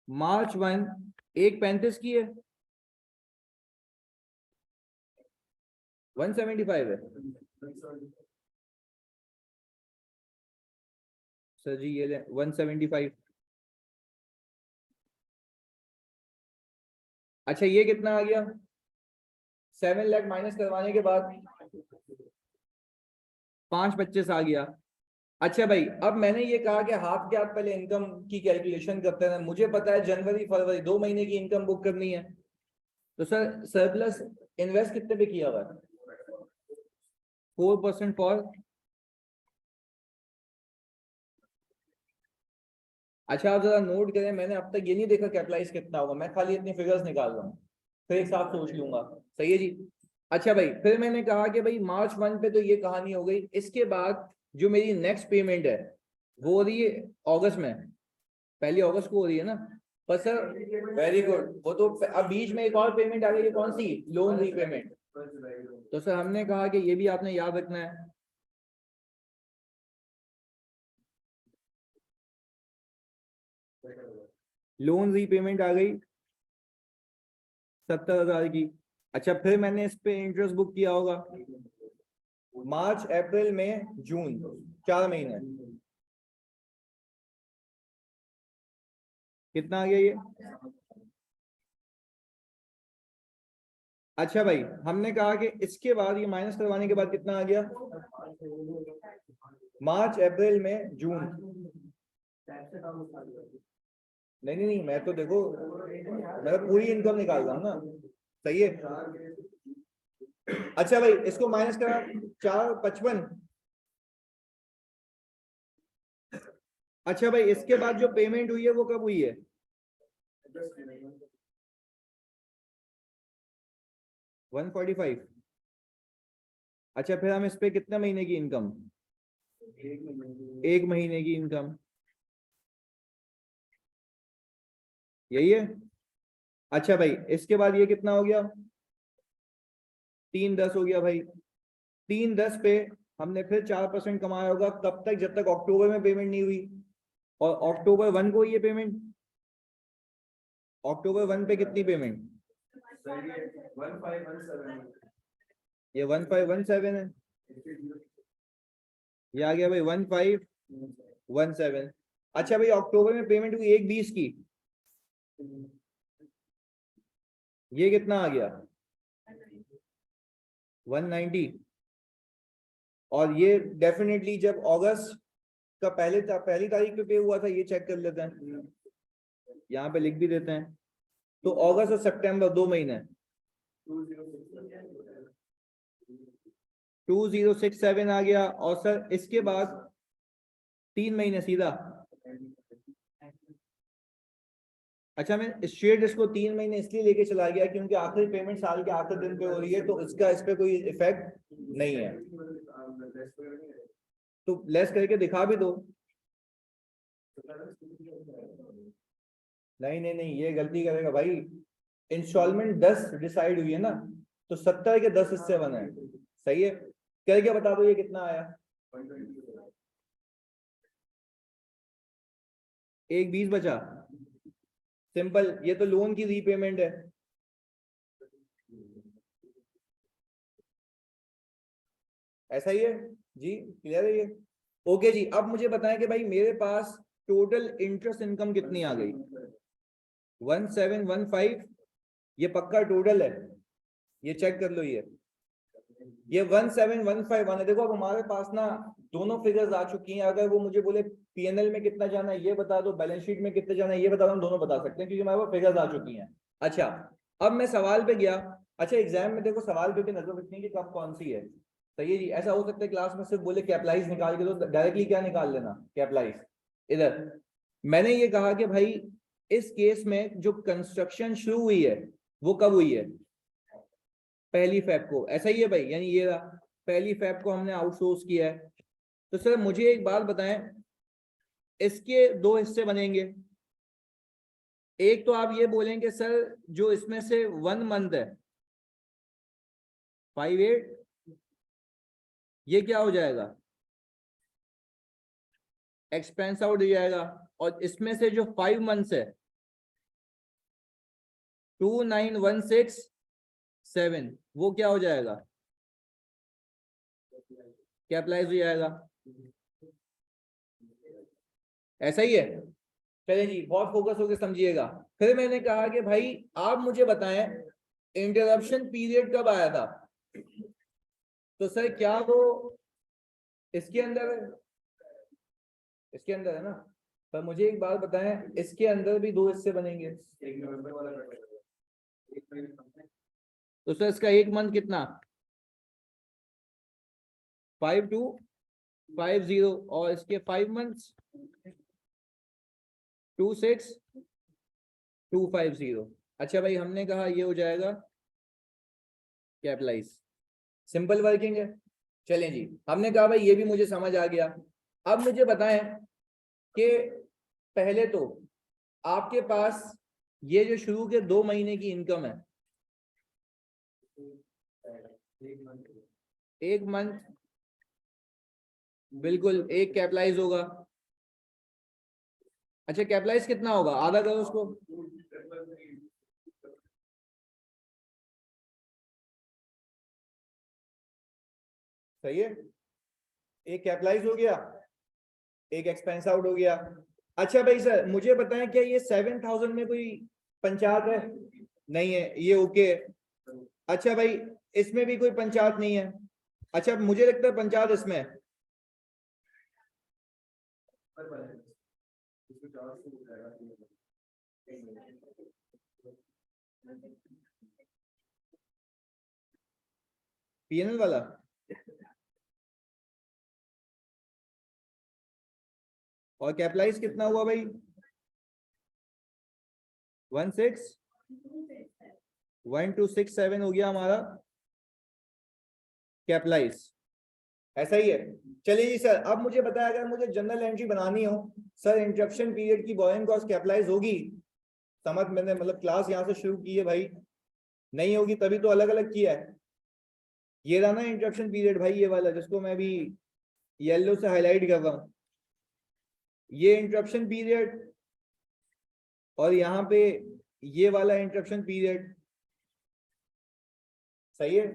March 1 1:35 की है, 175 है। सर जी ये 175। अच्छा ये कितना आ गया? 7 लाख माइनस करवाने के बाद 525 आ गया। अच्छा भाई, अब मैंने ये कहा कि हाथ के हाथ पहले इनकम की कैलकुलेशन करते हैं। मुझे पता है जनवरी फरवरी 2 महीने की इनकम बुक करनी है। तो सर सरप्लस इन्वेस्ट कितने पे किया हुआ है? 4% फॉर। अच्छा आप जरा नोट करें, मैंने अब तक ये नहीं देखा कैपिटलाइज कितना होगा, मैं खाली इतनी फिगर्स निकाल रहा हूँ, फिर एक साथ सोच लूंगा। सही है जी। अच्छा भाई, फिर मैंने कहा कि भाई March 1 पे तो ये कहानी हो गई। इसके बाद जो मेरी नेक्स्ट पेमेंट है वो हो रही है अगस्त में, 1 अगस्त को हो रही है ना? पर सर वेरी गुड, वो तो अब बीच में एक और पेमेंट आ गई है, कौन सी? Loan repayment. तो सर हमने कहा कि ये भी आपने याद रखना है। लोन रीपेमेंट आ गई 70,000 की। अच्छा फिर मैंने इस पे इंटरेस्ट बुक किया होगा मार्च अप्रैल मई जून, 4 महीने। कितना आ गया ये? अच्छा भाई, हमने कहा कि इसके बाद ये माइनस करवाने के बाद कितना आ गया? मार्च अप्रैल मई जून। नहीं नहीं नहीं, मैं तो देखो मैं तो पूरी इनकम निकाल रहा हूँ ना। सही है। अच्छा भाई, इसको माइनस करा 455। अच्छा भाई, इसके बाद जो पेमेंट हुई है वो कब हुई है? 145। अच्छा फिर हम इस पे कितने महीने की इनकम? 1 महीने की इनकम, यही है। अच्छा भाई, इसके बाद ये कितना हो गया? 310 हो गया भाई। 310 पे हमने फिर 4% कमाया होगा, कब तक? जब तक अक्टूबर में पेमेंट नहीं हुई। और अक्टूबर 1 को ये पेमेंट, अक्टूबर 1 पे कितनी पेमेंट? ये 1517 है। ये आ गया भाई 1517। अच्छा भाई, अक्टूबर में पेमेंट हुई 1/20 की, ये कितना आ गया? 190। और ये डेफिनेटली जब अगस्त का पहली तारीख पे पे हुआ था, ये चेक कर लेते हैं, यहाँ पे लिख भी देते हैं। तो अगस्त और सितंबर 2 महीने, 2067 आ गया। और सर इसके बाद 3 महीने सीधा। अच्छा मैं स्ट्रेट इसको 3 महीने इसलिए लेके चला गया क्योंकि आखिरी पेमेंट साल के आखिरी दिन पे हो रही है, तो इसका इस पे कोई इफेक्ट नहीं है। तो लेस करके दिखा भी दो। नहीं नहीं नहीं, ये गलती करेगा भाई। इंस्टॉलमेंट 10 डिसाइड हुई है ना, तो 70 के 10 हिस्से बने हैं। सही है। करके बता दो ये कितना आया? 1/20 बचा। सिंपल, ये तो लोन की रीपेमेंट है। ऐसा ही है जी, क्लियर है ये? ओके जी, अब मुझे बताएं कि भाई मेरे पास टोटल इंटरेस्ट इनकम कितनी आ गई? 1715। ये पक्का टोटल है, ये चेक कर लो। ये 17151 है। देखो अब हमारे पास ना दोनों फिगर्स आ चुकी हैं। अगर वो मुझे बोले पीएनएल में कितना जाना है ये बता दो, बैलेंस शीट में कितना जाना है ये बता दो, हम दोनों बता सकते हैं क्योंकि हमारे पास फिगर्स आ चुकी हैं। अच्छा, अब मैं सवाल पे गया। अच्छा एग्जाम में देखो सवाल पे भी नजर रखनी है कि कब कौन सी है। सही है जी। ऐसा हो सकता है क्लास में सिर्फ बोले कैपिटलाइज निकाल के, तो डायरेक्टली क्या निकाल लेना? कैपिटलाइज। इधर मैंने ये कहा कि भाई इस केस में जो कंस्ट्रक्शन शुरू हुई है वो कब हुई है? 1 फेब को। ऐसा ही है भाई, यानी ये रहा 1 फेब को हमने आउटसोर्स किया है। तो सर मुझे एक बात बताएं, इसके दो हिस्से बनेंगे। एक तो आप ये बोलेंगे सर जो इसमें से 1 मंथ है 58, ये क्या हो जाएगा? एक्सपेंस आउट हो जाएगा। और इसमें से जो 5 मंथ्स है 29167, वो क्या हो जाएगा? कैपिटलाइज हो जाएगा। ऐसा ही है। चलिए जी, बहुत फोकस होकर समझिएगा। फिर मैंने कहा कि भाई आप मुझे बताएं इंटरप्शन पीरियड कब आया था। तो सर क्या वो इसके अंदर है? इसके अंदर है ना। पर मुझे एक बात बताएं, इसके अंदर भी दो हिस्से बनेंगे। तो सर इसका एक मंथ कितना? 5250 और इसके 5 मंथ्स 26250। अच्छा भाई, हमने कहा ये हो जाएगा कैपिटलाइज, सिंपल वर्किंग है। चलें जी, हमने कहा भाई ये भी मुझे समझ आ गया। अब मुझे बताएं कि पहले तो आपके पास ये जो शुरू के 2 महीने की इनकम है, एक मंथ बिल्कुल एक कैपिटलाइज होगा। अच्छा कैपिटलाइज कितना होगा, आधा करो उसको। सही है, एक कैपिटलाइज हो गया, एक एक्सपेंस आउट हो गया। अच्छा भाई सर मुझे बताएं, क्या ये 7000 में कोई पंचायत है? नहीं है, ये ओके है। अच्छा भाई इसमें भी कोई पंचायत नहीं है। अच्छा मुझे लगता है पंचायत इसमें है। पीएनएल वाला और कैपिटलाइज कितना हुआ भाई? 1267 हो गया हमारा कैपिटलाइज। ऐसा ही है। चलिए जी सर, अब मुझे बताया अगर मुझे जनरल एंट्री बनानी हो, सर इंटरप्शन पीरियड की बोरिंग कॉस्ट कैपिटलाइज होगी? समझ, मैंने मतलब क्लास यहाँ से शुरू की है भाई, नहीं होगी तभी तो अलग अलग किया है। ये रहा ना इंटरप्शन पीरियड भाई, ये वाला जिसको मैं भी येलो से हाईलाइट कर रहा हूँ, ये इंटरप्शन पीरियड, और यहाँ पे ये वाला इंटरप्शन पीरियड। सही है,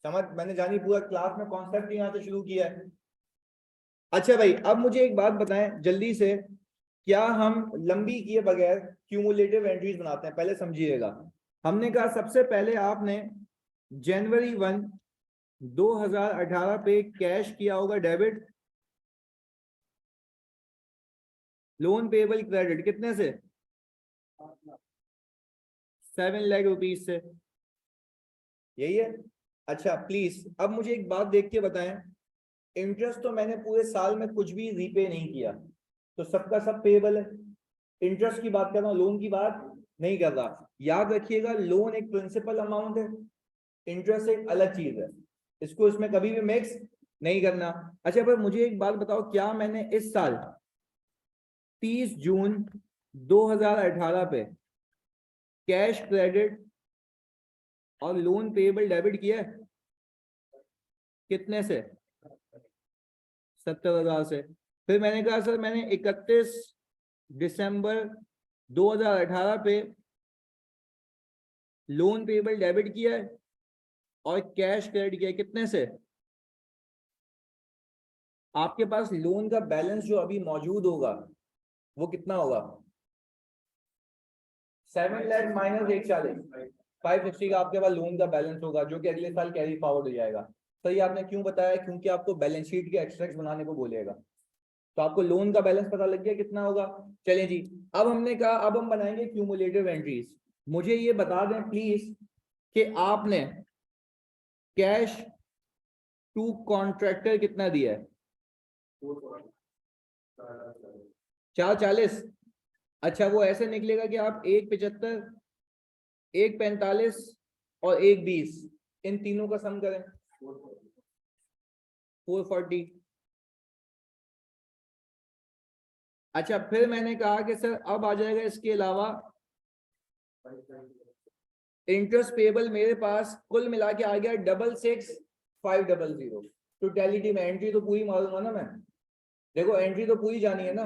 समझ मैंने जानी पूरा क्लास में कॉन्सेप्ट यहाँ से शुरू किया है। अच्छा भाई अब मुझे एक बात बताएं जल्दी से, क्या हम लंबी किए बगैर क्यूमुलेटिव एंट्रीज बनाते हैं? पहले समझिएगा, हमने कहा सबसे पहले आपने जनवरी 1 2018 पे कैश किया होगा डेबिट, लोन पेबल क्रेडिट कितने से? 7 लाख रुपीज से, यही है। अच्छा प्लीज अब मुझे एक बात देख के बताएं, इंटरेस्ट तो मैंने पूरे साल में कुछ भी रीपे नहीं किया, तो सबका सब पेबल है। इंटरेस्ट की बात कर रहा हूँ, लोन की बात नहीं कर रहा। याद रखिएगा लोन एक प्रिंसिपल अमाउंट है, इंटरेस्ट एक अलग चीज है, इसको इसमें कभी भी मिक्स नहीं करना। अच्छा पर मुझे एक बात बताओ, क्या मैंने इस साल 30 जून 2018 पे कैश क्रेडिट और लोन पेएबल डेबिट किया है? कितने से? 70,000 से। फिर मैंने कहा सर मैंने 31 दिसंबर 2018 पे लोन पेएबल डेबिट किया है और कैश क्रेडिट किया है, कितने से? आपके पास लोन का बैलेंस जो अभी मौजूद होगा वो कितना होगा? 7 लाख माइनस 140, 560 का आपके पास लोन का बैलेंस होगा, जो कि अगले साल कैरी फॉरवर्ड हो जाएगा। तो ये आपने क्यों बताया? क्योंकि आपको बैलेंस शीट के एक्सट्रैक्ट बनाने को बोलेगा, तो आपको लोन का बैलेंस पता लग गया कितना होगा। चलिए जी, अब हमने कहा अब हम बनाएंगे क्यूमुलेटिव एंट्रीज। मुझे ये बता दें प्लीज कि आपने कैश टू कॉन्ट्रैक्टर कितना दिया है? 440। अच्छा वो ऐसे निकलेगा कि आप 175, 145 और 120, इन तीनों का सम करें 440। अच्छा फिर मैंने कहा कि सर अब आ जाएगा इसके अलावा इंटरेस्ट पेबल, मेरे पास कुल मिला के आ गया 66,500। टोटलिटी में एंट्री तो पूरी मालूम ना मैं, देखो एंट्री तो पूरी जानी है ना।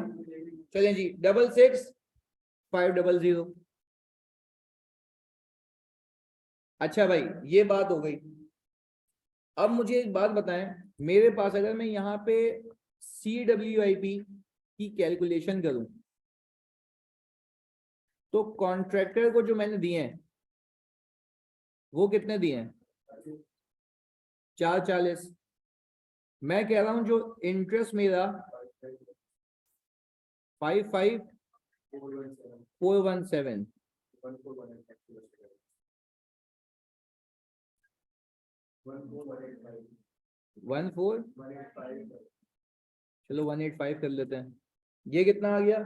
चलें जी 66,500। अच्छा भाई ये बात हो गई। अब मुझे एक बात बताएं, मेरे पास अगर मैं यहाँ पे CWIP की कैलकुलेशन करूं तो कॉन्ट्रैक्टर को जो मैंने दिए हैं वो कितने दिए हैं? 440। मैं कह रहा हूं जो इंटरेस्ट मेरा 55417 14 चलो 185 कर लेते हैं। ये कितना आ गया?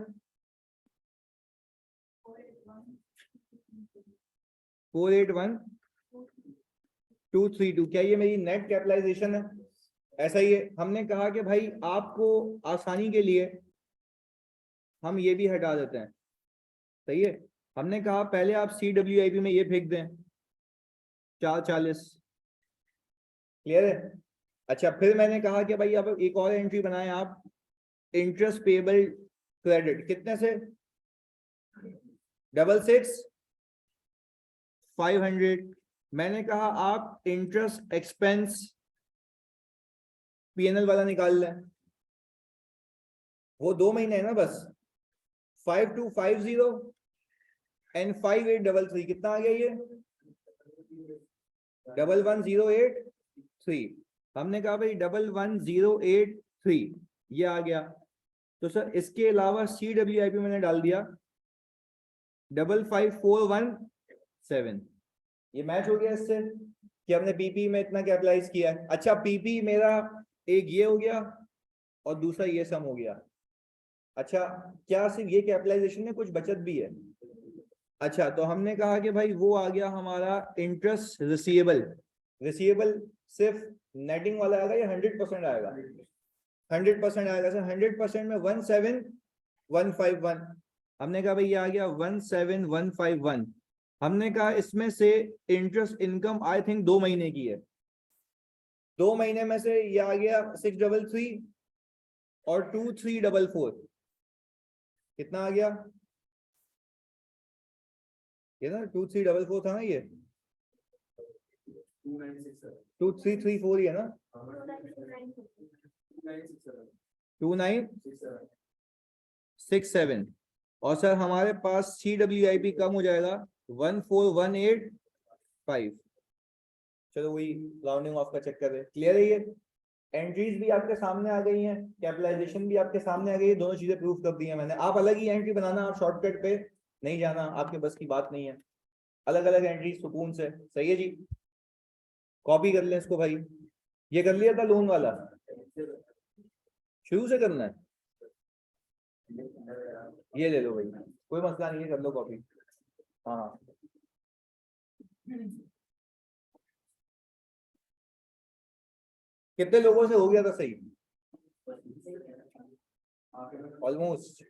481232। क्या ये मेरी नेट कैपिटलाइजेशन है? ऐसा ही है। हमने कहा कि भाई आपको आसानी के लिए हम ये भी हटा देते हैं, सही है। हमने कहा पहले आप CWIP में ये फेंक दें 440, क्लियर है। अच्छा, फिर मैंने कहा कि भाई अब एक और एंट्री बनाएं आप, इंटरेस्ट पेबल क्रेडिट, कितने से? 66500। मैंने कहा आप इंटरेस्ट एक्सपेंस PNL वाला निकाल लें, वो 2 महीने है ना बस। 5250 एंड 5833, कितना आ गया ये? 11083। हमने कहा भाई 11083 ये आ गया। तो सर इसके अलावा CWIP मैंने डाल दिया 55417। ये मैच हो गया इससे कि हमने PP में इतना कैपिटलाइज किया है। अच्छा, PP मेरा एक ये हो गया और दूसरा ये सम हो गया। अच्छा, क्या सिर्फ ये कैपिटलाइजेशन में कुछ बचत भी है? अच्छा, तो हमने कहा कि भाई वो आ गया हमारा इंटरेस्ट रिसीवेबल। रिसीवेबल सिर्फ नेटिंग वाला आएगा या 100% आएगा? 100% आएगा सर। 100% में 17151। हमने कहा भाई ये आ गया 17151। हमने कहा इसमें से इंटरेस्ट इनकम आई थिंक 2 महीने की है। 2 महीने में से ये आ गया 633 और 2344। कितना आ गया ये ना? 2344 था ना ये? 2334 ही है ना? 2967। और सर हमारे पास CWIP कम हो जाएगा 14185। चलो वही राउंडिंग ऑफ का चक्कर है। क्लियर है ये? एंट्रीज भी आपके सामने आ गई हैं, कैपिटलाइजेशन भी आपके सामने आ गई है, दोनों चीजें प्रूव कर दी हैं मैंने। आप अलग ही एंट्री बनाना, आप शॉर्टकट पे नहीं जाना, आपके बस की बात नहीं है। अलग अलग एंट्री सुकून से, सही है जी। कॉपी कर लें इसको भाई। ये कर लिया था लोन वाला, शुरू से करना है। ये ले लो भाई, कोई मसला नहीं है, कर लो कॉपी। हाँ, कितने लोगों से हो गया था सही? ऑलमोस्ट।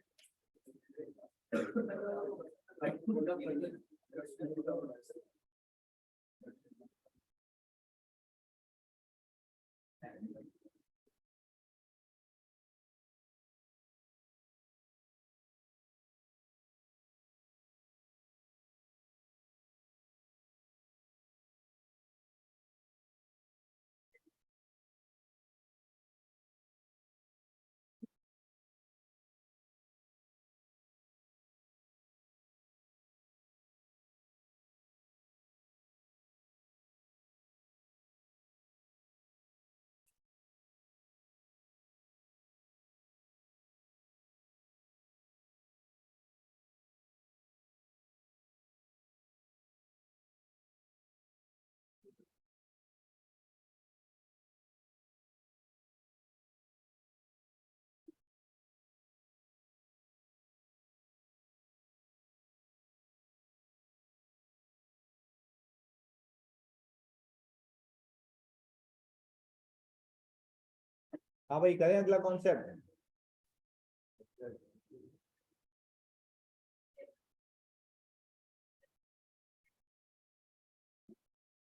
हाँ भाई, करें अगला कॉन्सेप्ट।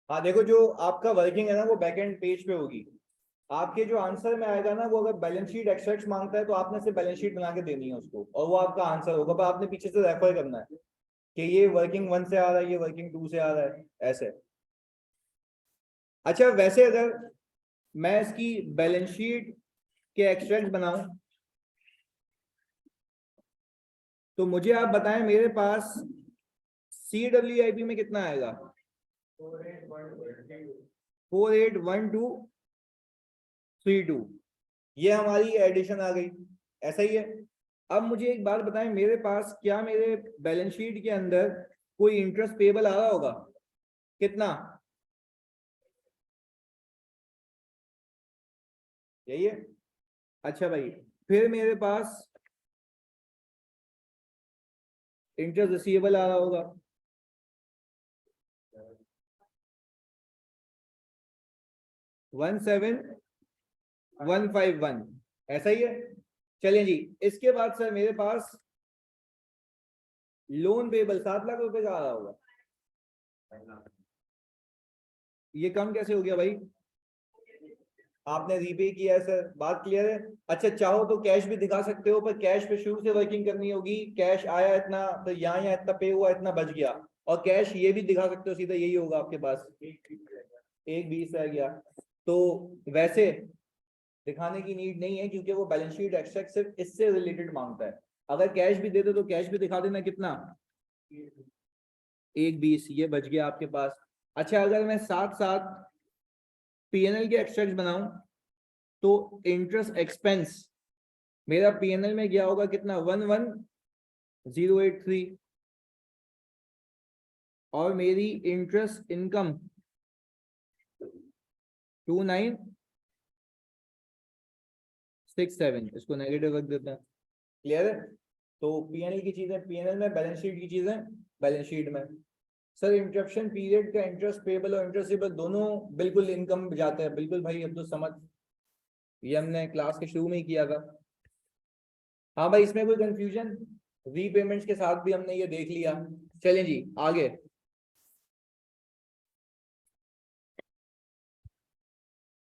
हाँ देखो, जो आपका वर्किंग है ना वो बैकएंड पेज पे होगी। आपके जो आंसर में आएगा ना, वो अगर बैलेंस शीट एक्सट्रैक्ट मांगता है तो आपने सिर्फ बैलेंस शीट बना के देनी है उसको, और वो आपका आंसर होगा। पर आपने पीछे से रेफर करना है कि ये वर्किंग 1 से आ रहा है, ये वर्किंग 2 से आ रहा है, ऐसे। अच्छा, वैसे अगर मैं इसकी बैलेंस शीट के एक्सट्रैक्ट बनाऊं तो मुझे आप बताएं मेरे पास CWIP में कितना आएगा? 481232। ये हमारी एडिशन आ गई, ऐसा ही है। अब मुझे एक बात बताएं, मेरे पास क्या मेरे बैलेंस शीट के अंदर कोई इंटरेस्ट पेबल आ रहा होगा? कितना? यही है। अच्छा भाई, फिर मेरे पास इंटरेस्ट रिसीवेबल आ रहा होगा। वन 171, ऐसा ही है। चलिए जी, इसके बाद सर मेरे पास लोन पेबल 7 लाख रुपए का आ रहा होगा। ये कम कैसे हो गया भाई? आपने रीपे किया है सर, बात क्लियर है। अच्छा, चाहो तो कैश भी दिखा सकते हो, पर कैश पे शुरू से वर्किंग करनी होगी। कैश आया इतना तो यहाँ इतना पे हुआ, इतना बच गया। और कैश ये भी दिखा सकते हो, सीधा यही होगा आपके पास, 120 रह गया। तो वैसे दिखाने की नीड नहीं है, क्योंकि वो बैलेंस शीट एक्सट्रैक्ट सिर्फ इससे रिलेटेड मांगता है। अगर कैश भी दे दो तो कैश भी दिखा देना, कितना? 120, ये बच गया आपके पास। अच्छा, अगर मैं साथ साथ पीएनएल के एक्सट्रैक्ट बनाऊं तो इंटरेस्ट एक्सपेंस मेरा पीएनएल में गया होगा कितना? 11083। और मेरी इंटरेस्ट इनकम 2967। इसको नेगेटिव रख देते हैं। क्लियर है? तो पीएनएल की चीजें पीएनएल में, बैलेंस शीट की चीजें बैलेंस शीट में। सर इंटरप्शन पीरियड का इंटरेस्ट पेबल और इंटरेस्ट रिसीवेबल दोनों बिल्कुल इनकम जाते हैं। बिल्कुल भाई, अब तो समझ, ये हमने क्लास के शुरू में ही किया था। हाँ भाई, इसमें कोई कंफ्यूजन? रीपेमेंट्स के साथ भी हमने ये देख लिया। चलें जी आगे।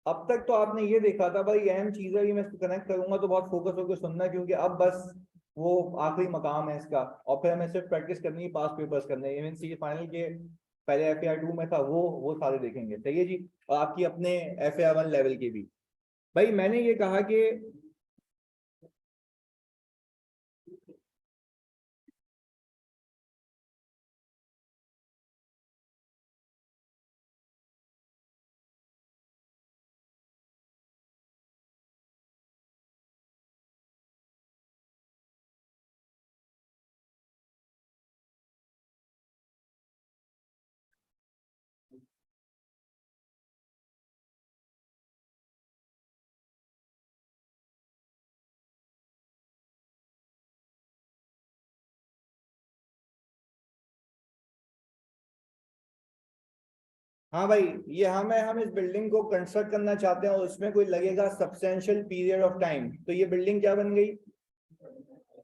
अब तक तो आपने ये देखा था भाई, अहम चीज है, ये मैं इसको कनेक्ट करूंगा तो बहुत फोकस होकर सुनना, क्योंकि अब बस वो आखिरी मकाम है इसका। और फिर हमें सिर्फ प्रैक्टिस करनी है, पास पेपर्स करने। इवन सी फाइनल के पहले FAR 2 में था वो सारे देखेंगे। सही है जी। और आपकी अपने FAR 1 लेवल के भी। भाई मैंने ये कहा कि हाँ भाई, ये हम इस बिल्डिंग को कंस्ट्रक्ट करना चाहते हैं और उसमें कोई लगेगा सब्सटेंशियल पीरियड ऑफ टाइम। तो ये बिल्डिंग क्या बन गई?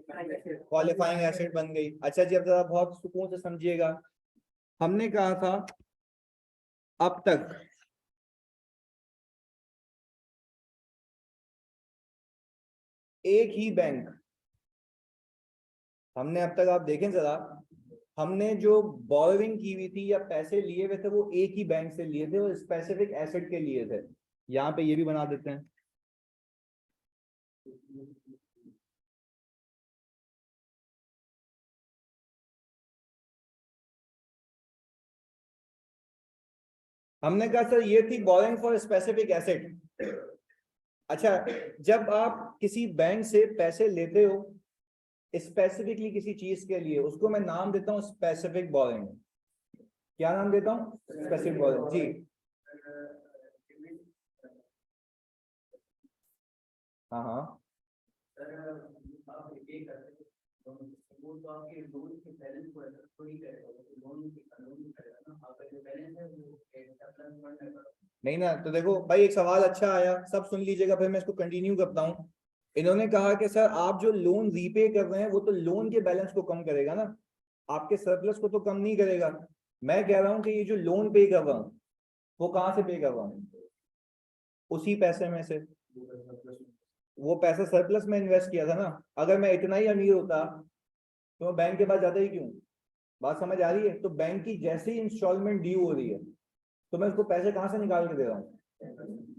क्वालिफाइंग एसेट बन गई। अच्छा जी, अब जरा बहुत सुकून से समझिएगा। हमने कहा था अब तक एक ही बैंक, हमने अब तक, आप देखें जरा, हमने जो बोरोविंग की हुई थी या पैसे लिए हुए थे वो एक ही बैंक से लिए थे और स्पेसिफिक एसेट के लिए थे। यहाँ पे ये भी बना देते हैं। हमने कहा सर ये थी बोरोइंग फॉर स्पेसिफिक एसेट। अच्छा, जब आप किसी बैंक से पैसे लेते हो स्पेसिफिकली किसी चीज के लिए, उसको मैं नाम देता हूँ स्पेसिफिक बोरोइंग। क्या नाम देता हूँ? स्पेसिफिक बोरोइंग जी। हाँ हाँ। नहीं ना, तो देखो भाई, एक सवाल अच्छा आया, सब सुन लीजिएगा, फिर मैं इसको कंटिन्यू करता हूँ। इन्होंने कहा कि सर आप जो लोन रीपे कर रहे हैं वो तो लोन के बैलेंस को कम करेगा ना, आपके सरप्लस को तो कम नहीं करेगा। मैं कह रहा हूँ कि ये जो लोन पे कर रहा हूँ वो कहाँ से पे कर रहा हूँ? उसी पैसे में से। वो पैसा सरप्लस में इन्वेस्ट किया था ना। अगर मैं इतना ही अमीर होता तो मैं बैंक के पास जाता ही क्यों? बात समझ आ रही है? तो बैंक की जैसे ही इंस्टॉलमेंट ड्यू हो रही है तो मैं उसको पैसे कहाँ से निकाल के दे रहा हूँ?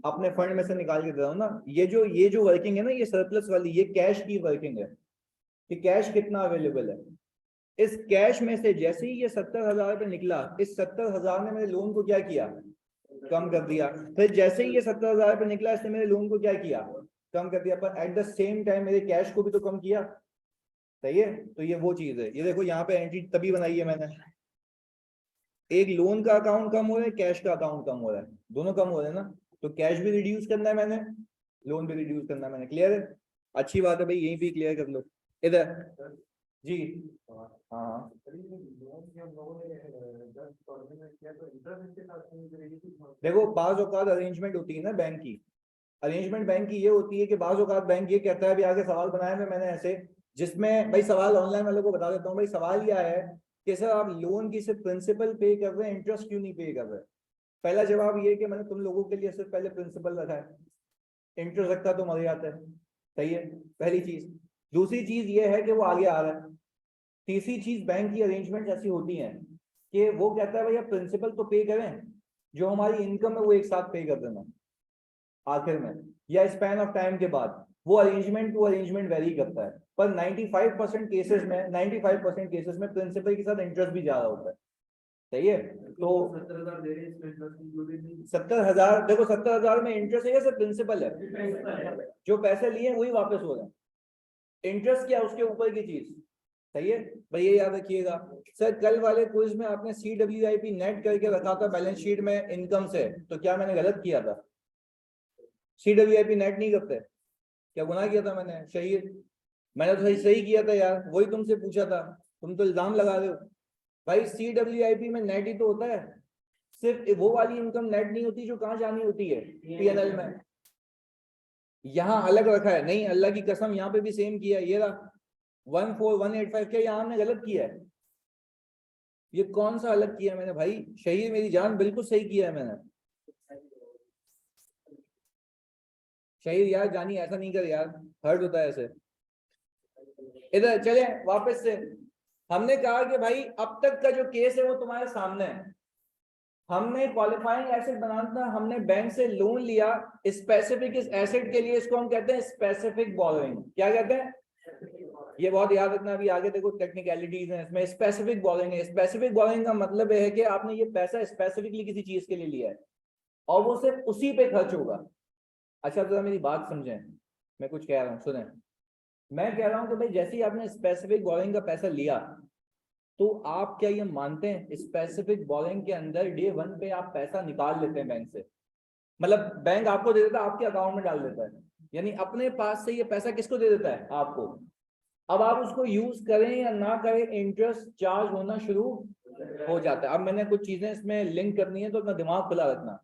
अपने फंड में से निकाल के दे रहा हूँ ना। ये जो वर्किंग है ना, ये सरप्लस वाली, ये कैश की वर्किंग है। कि कैश कितना अवेलेबल है। इस कैश में से जैसे ही ये 70,000 रुपये निकला, इस 70,000 ने मेरे लोन को क्या किया, कम कर दिया। फिर जैसे ही ये 70,000 रुपये निकला, इसने मेरे लोन को क्या किया, कम कर दिया, पर एट द सेम टाइम मेरे कैश को भी तो कम किया। सही है, तो ये वो चीज है। ये देखो यहाँ पे एंट्री तभी बनाई है मैंने, एक लोन का अकाउंट कम हो रहा है, कैश का अकाउंट कम हो रहा है, दोनों कम हो रहे हैं ना, तो कैश भी रिड्यूस करना है मैंने, लोन भी रिड्यूस करना है मैंने। क्लियर है, अच्छी बात है भाई, यहीं पे क्लियर कर लो इधर जी। हाँ देखो, बाज़ औक़ात अरेंजमेंट होती है ना बैंक की, अरेंजमेंट बैंक की ये होती है कि बाज़ औक़ात बैंक ये कहता है, भी आगे सवाल बनाए हुए मैंने ऐसे, जिसमें भाई सवाल ऑनलाइन वालों को बता देता हूँ। भाई सवाल ये आया है कि सर आप लोन की सिर्फ प्रिंसिपल पे कर रहे हैं, इंटरेस्ट क्यों नहीं पे कर रहे? पहला जवाब ये कि मैंने तुम लोगों के लिए सिर्फ पहले प्रिंसिपल रखा है, इंटरेस्ट रखता तो मर जाता है। सही है, पहली चीज। दूसरी चीज ये है कि वो आगे आ रहा है। तीसरी चीज, बैंक की अरेंजमेंट ऐसी होती है कि वो कहता है भैया प्रिंसिपल तो पे करें, जो हमारी इनकम है वो एक साथ पे कर देना आखिर में, या स्पैन ऑफ टाइम के बाद। वो अरेंजमेंट टू अरेंजमेंट वेरी करता है, पर 95% केसेस में 95% केसेस में प्रिंसिपल के साथ इंटरेस्ट भी ज्यादा होता है। सही है, तो 70,000 दे रहे हैं इसमें इंटरेस्ट इंक्लूडेड नहीं। 70,000, देखो 70,000 में इंटरेस्ट है या सिर्फ प्रिंसिपल है? जो पैसे लिए वही वापस हो रहे हैं, इंटरेस्ट क्या उसके ऊपर की चीज। सही है भाई, ये याद रखिएगा। सर कल वाले क्विज में आपने CWIP नेट करके रखा था बैलेंस शीट में इनकम से, तो क्या मैंने गलत किया था? CWIP नेट नहीं करते, क्या गुनाह किया था मैंने? शहीद, मैंने तो सही सही किया था यार, वही तुमसे पूछा था, तुम तो इल्जाम लगा रहे हो। भाई CWIP में नेट ही तो होता है, सिर्फ वो वाली इनकम नेट नहीं होती जो कहाँ जानी होती है, PNL में। यहाँ अलग रखा है, नहीं अल्लाह की कसम यहाँ पे भी सेम किया है। ये रहा 14185, क्या यहाँ हमने गलत किया है? ये कौन सा अलग किया है मैंने भाई? शहीद मेरी जान, बिल्कुल सही किया है मैंने। शहीद यार जानी ऐसा नहीं कर यार, हर्ट होता है ऐसे। इधर चले वापस से, हमने कहा कि भाई अब तक का जो केस है वो तुम्हारे सामने है। हमने क्वालिफाइंग एसेट बनाना था, हमने बैंक से लोन लिया स्पेसिफिक इस एसेट के लिए, इसको हम कहते हैं स्पेसिफिक बोरोइंग। क्या कहते हैं? ये बहुत याद रखना, अभी आगे देखो टेक्निकलिटीज हैं इसमें। स्पेसिफिक बोरोइंग है, स्पेसिफिक बोरोइंग का मतलब है कि आपने ये पैसा स्पेसिफिकली किसी चीज के लिए लिया है और वो सिर्फ उसी पे खर्च होगा। अच्छा जरा मेरी बात समझें, मैं कुछ कह रहा हूँ सुने। मैं कह रहा हूँ कि भाई जैसे ही आपने स्पेसिफिक बोरोइंग का पैसा लिया, तो आप क्या ये मानते हैं स्पेसिफिक बोरोइंग के अंदर डे 1 पे आप पैसा निकाल लेते हैं बैंक से? मतलब बैंक आपको दे देता है, आपके अकाउंट में डाल देता है, यानी अपने पास से ये पैसा किसको दे देता है? आपको। अब आप उसको यूज करें या ना करें, इंटरेस्ट चार्ज होना शुरू हो जाता है। अब मैंने कुछ चीजें इसमें लिंक करनी है, तो अपना दिमाग खुला रखना।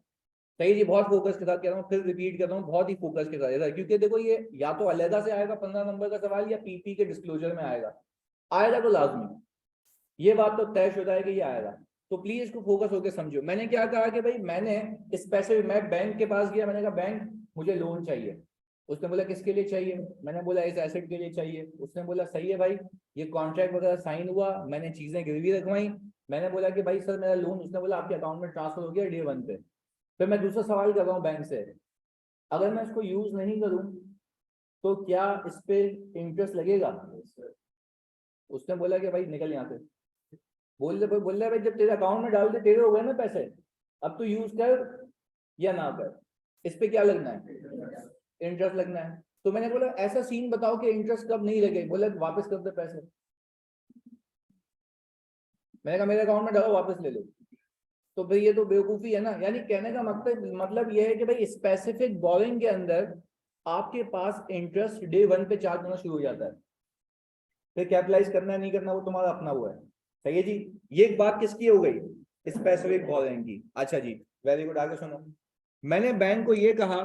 सही जी, बहुत फोकस के साथ कह रहा हूँ, फिर रिपीट कर रहा हूँ, बहुत ही फोकस के साथ, क्योंकि देखो ये या तो अलहदा से आएगा 15 नंबर का सवाल, या PP के डिस्क्लोजर में आएगा। आएगा तो लाजमी, ये बात तो तयशुदा है कि ये आएगा, तो प्लीज इसको फोकस होकर समझो। मैंने क्या कहा कि भाई मैंने इस पैसे, मैं बैंक के पास गया, मैंने कहा बैंक मुझे लोन चाहिए। उसने बोला किसके लिए चाहिए? मैंने बोला इस एसेट के लिए चाहिए। उसने बोला सही है भाई, ये कॉन्ट्रैक्ट वगैरह साइन हुआ, मैंने चीजें गिरवी रखवाई। मैंने बोला कि भाई सर मेरा लोन, उसने बोला आपके अकाउंट में ट्रांसफर हो गया डे 1 पे। फिर मैं दूसरा सवाल कर रहा हूँ बैंक से, अगर मैं इसको यूज नहीं करूँ तो क्या इस पे इंटरेस्ट लगेगा? उसने बोला कि भाई निकल यहाँ से। बोल रहे भाई जब तेरे अकाउंट में डाल दे, तेरे हो गए ना पैसे, अब तो यूज कर या ना कर, इस पे क्या लगना है? इंटरेस्ट लगना है। तो मैंने बोला ऐसा सीन बताओ कि इंटरेस्ट कब नहीं लगे। बोले वापस कर दे पैसे। मैंने कहा मेरे अकाउंट में डालो, वापस ले लो। तो भाई ये तो बेवकूफी है ना। यानी कहने का मतलब ये है कि भाई स्पेसिफिक बोरिंग के अंदर आपके पास इंटरेस्ट डे 1 पे चार्ज होना शुरू हो जाता है। फिर कैपिटलाइज करना है नहीं करना वो तुम्हारा अपना हुआ है। सही है जी, ये एक बात किसकी हो गई? स्पेसिफिक बोरिंग की। अच्छा जी, वेरी गुड, आगे सुनो। मैंने बैंक को ये कहा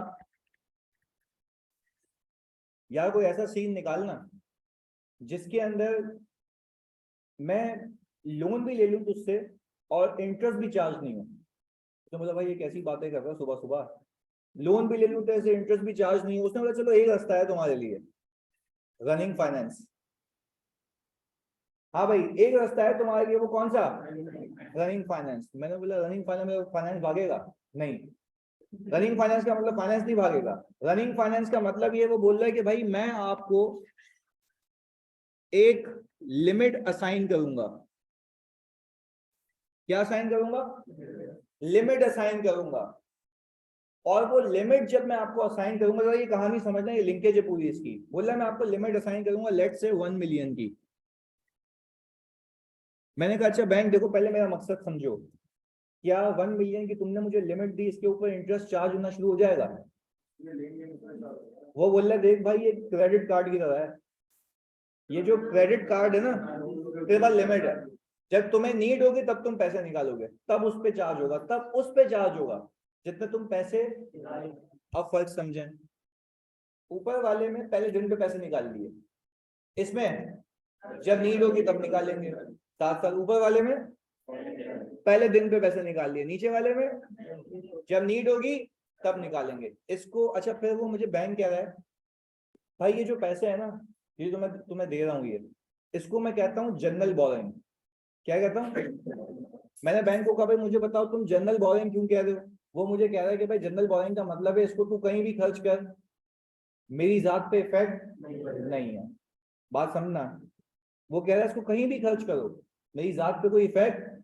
यार कोई ऐसा सीन निकालना जिसके अंदर मैं लोन भी ले लूं तुझसे और इंटरेस्ट भी चार्ज नहीं हो। तो बोला भाई ये कैसी बातें कर रहा है सुबह सुबह, लोन भी ले लूं तेरे से, इंटरेस्ट भी चार्ज नहीं हो। उसने बोला चलो एक रास्ता है तुम्हारे लिए, रनिंग फाइनेंस। हाँ भाई एक रास्ता है तुम्हारे लिए, वो कौन सा? Running finance. मैंने बोला रनिंग फाइनेंस में फाइनेंस भागेगा? नहीं, रनिंग फाइनेंस का मतलब फाइनेंस नहीं भागेगा। रनिंग फाइनेंस का मतलब ये, वो बोल रहा है कि भाई मैं आपको एक लिमिट असाइन करूंगा। क्या असाइन करूंगा? लिमिट असाइन करूंगा। और वो लिमिट जब मैं आपको असाइन करूंगा, तो ये कहानी समझना, ये लिंकेज है पूरी इसकी। बोला मैं आपको लिमिट असाइन करूंगा लेट से 1 मिलियन की। मैंने कहा अच्छा बैंक देखो, पहले मेरा मकसद समझो, क्या 1 मिलियन की तुमने मुझे लिमिट दी, इसके ऊपर इंटरेस्ट चार्ज होना शुरू हो जाएगा? वो बोल रहा देख भाई, ये क्रेडिट कार्ड की तरह है। ये जो क्रेडिट कार्ड है ना, तेरे पास लिमिट है, जब तुम्हें नीड होगी तब तुम पैसे निकालोगे, तब उस पे चार्ज होगा, तब उस पे चार्ज होगा जितने तुम पैसे। अब फर्क समझें, ऊपर वाले में पहले दिन पे पैसे निकाल लिए, इसमें जब नीड होगी तब निकालेंगे। साथ साथ ऊपर वाले में पहले दिन पे पैसे निकाल लिए, नीचे वाले में जब नीड होगी तब निकालेंगे इसको। अच्छा फिर वो मुझे बैंक कह रहा है भाई ये जो पैसे है ना, ये जो मैं तुम्हें दे रहा हूँ, ये इसको मैं कहता हूँ जनरल बोरोइंग। क्या कहता हूँ? मैंने बैंक को कहा भाई मुझे बताओ तुम जनरल बोरोइंग क्यों कह रहे हो? वो मुझे कह रहा है कि भाई जनरल बोरोइंग का मतलब है इसको तू कहीं भी खर्च कर, मेरी जात पे इफेक्ट नहीं है। बात समझना, वो कह रहा है इसको कहीं भी खर्च करो, मेरी जात पे कोई इफेक्ट।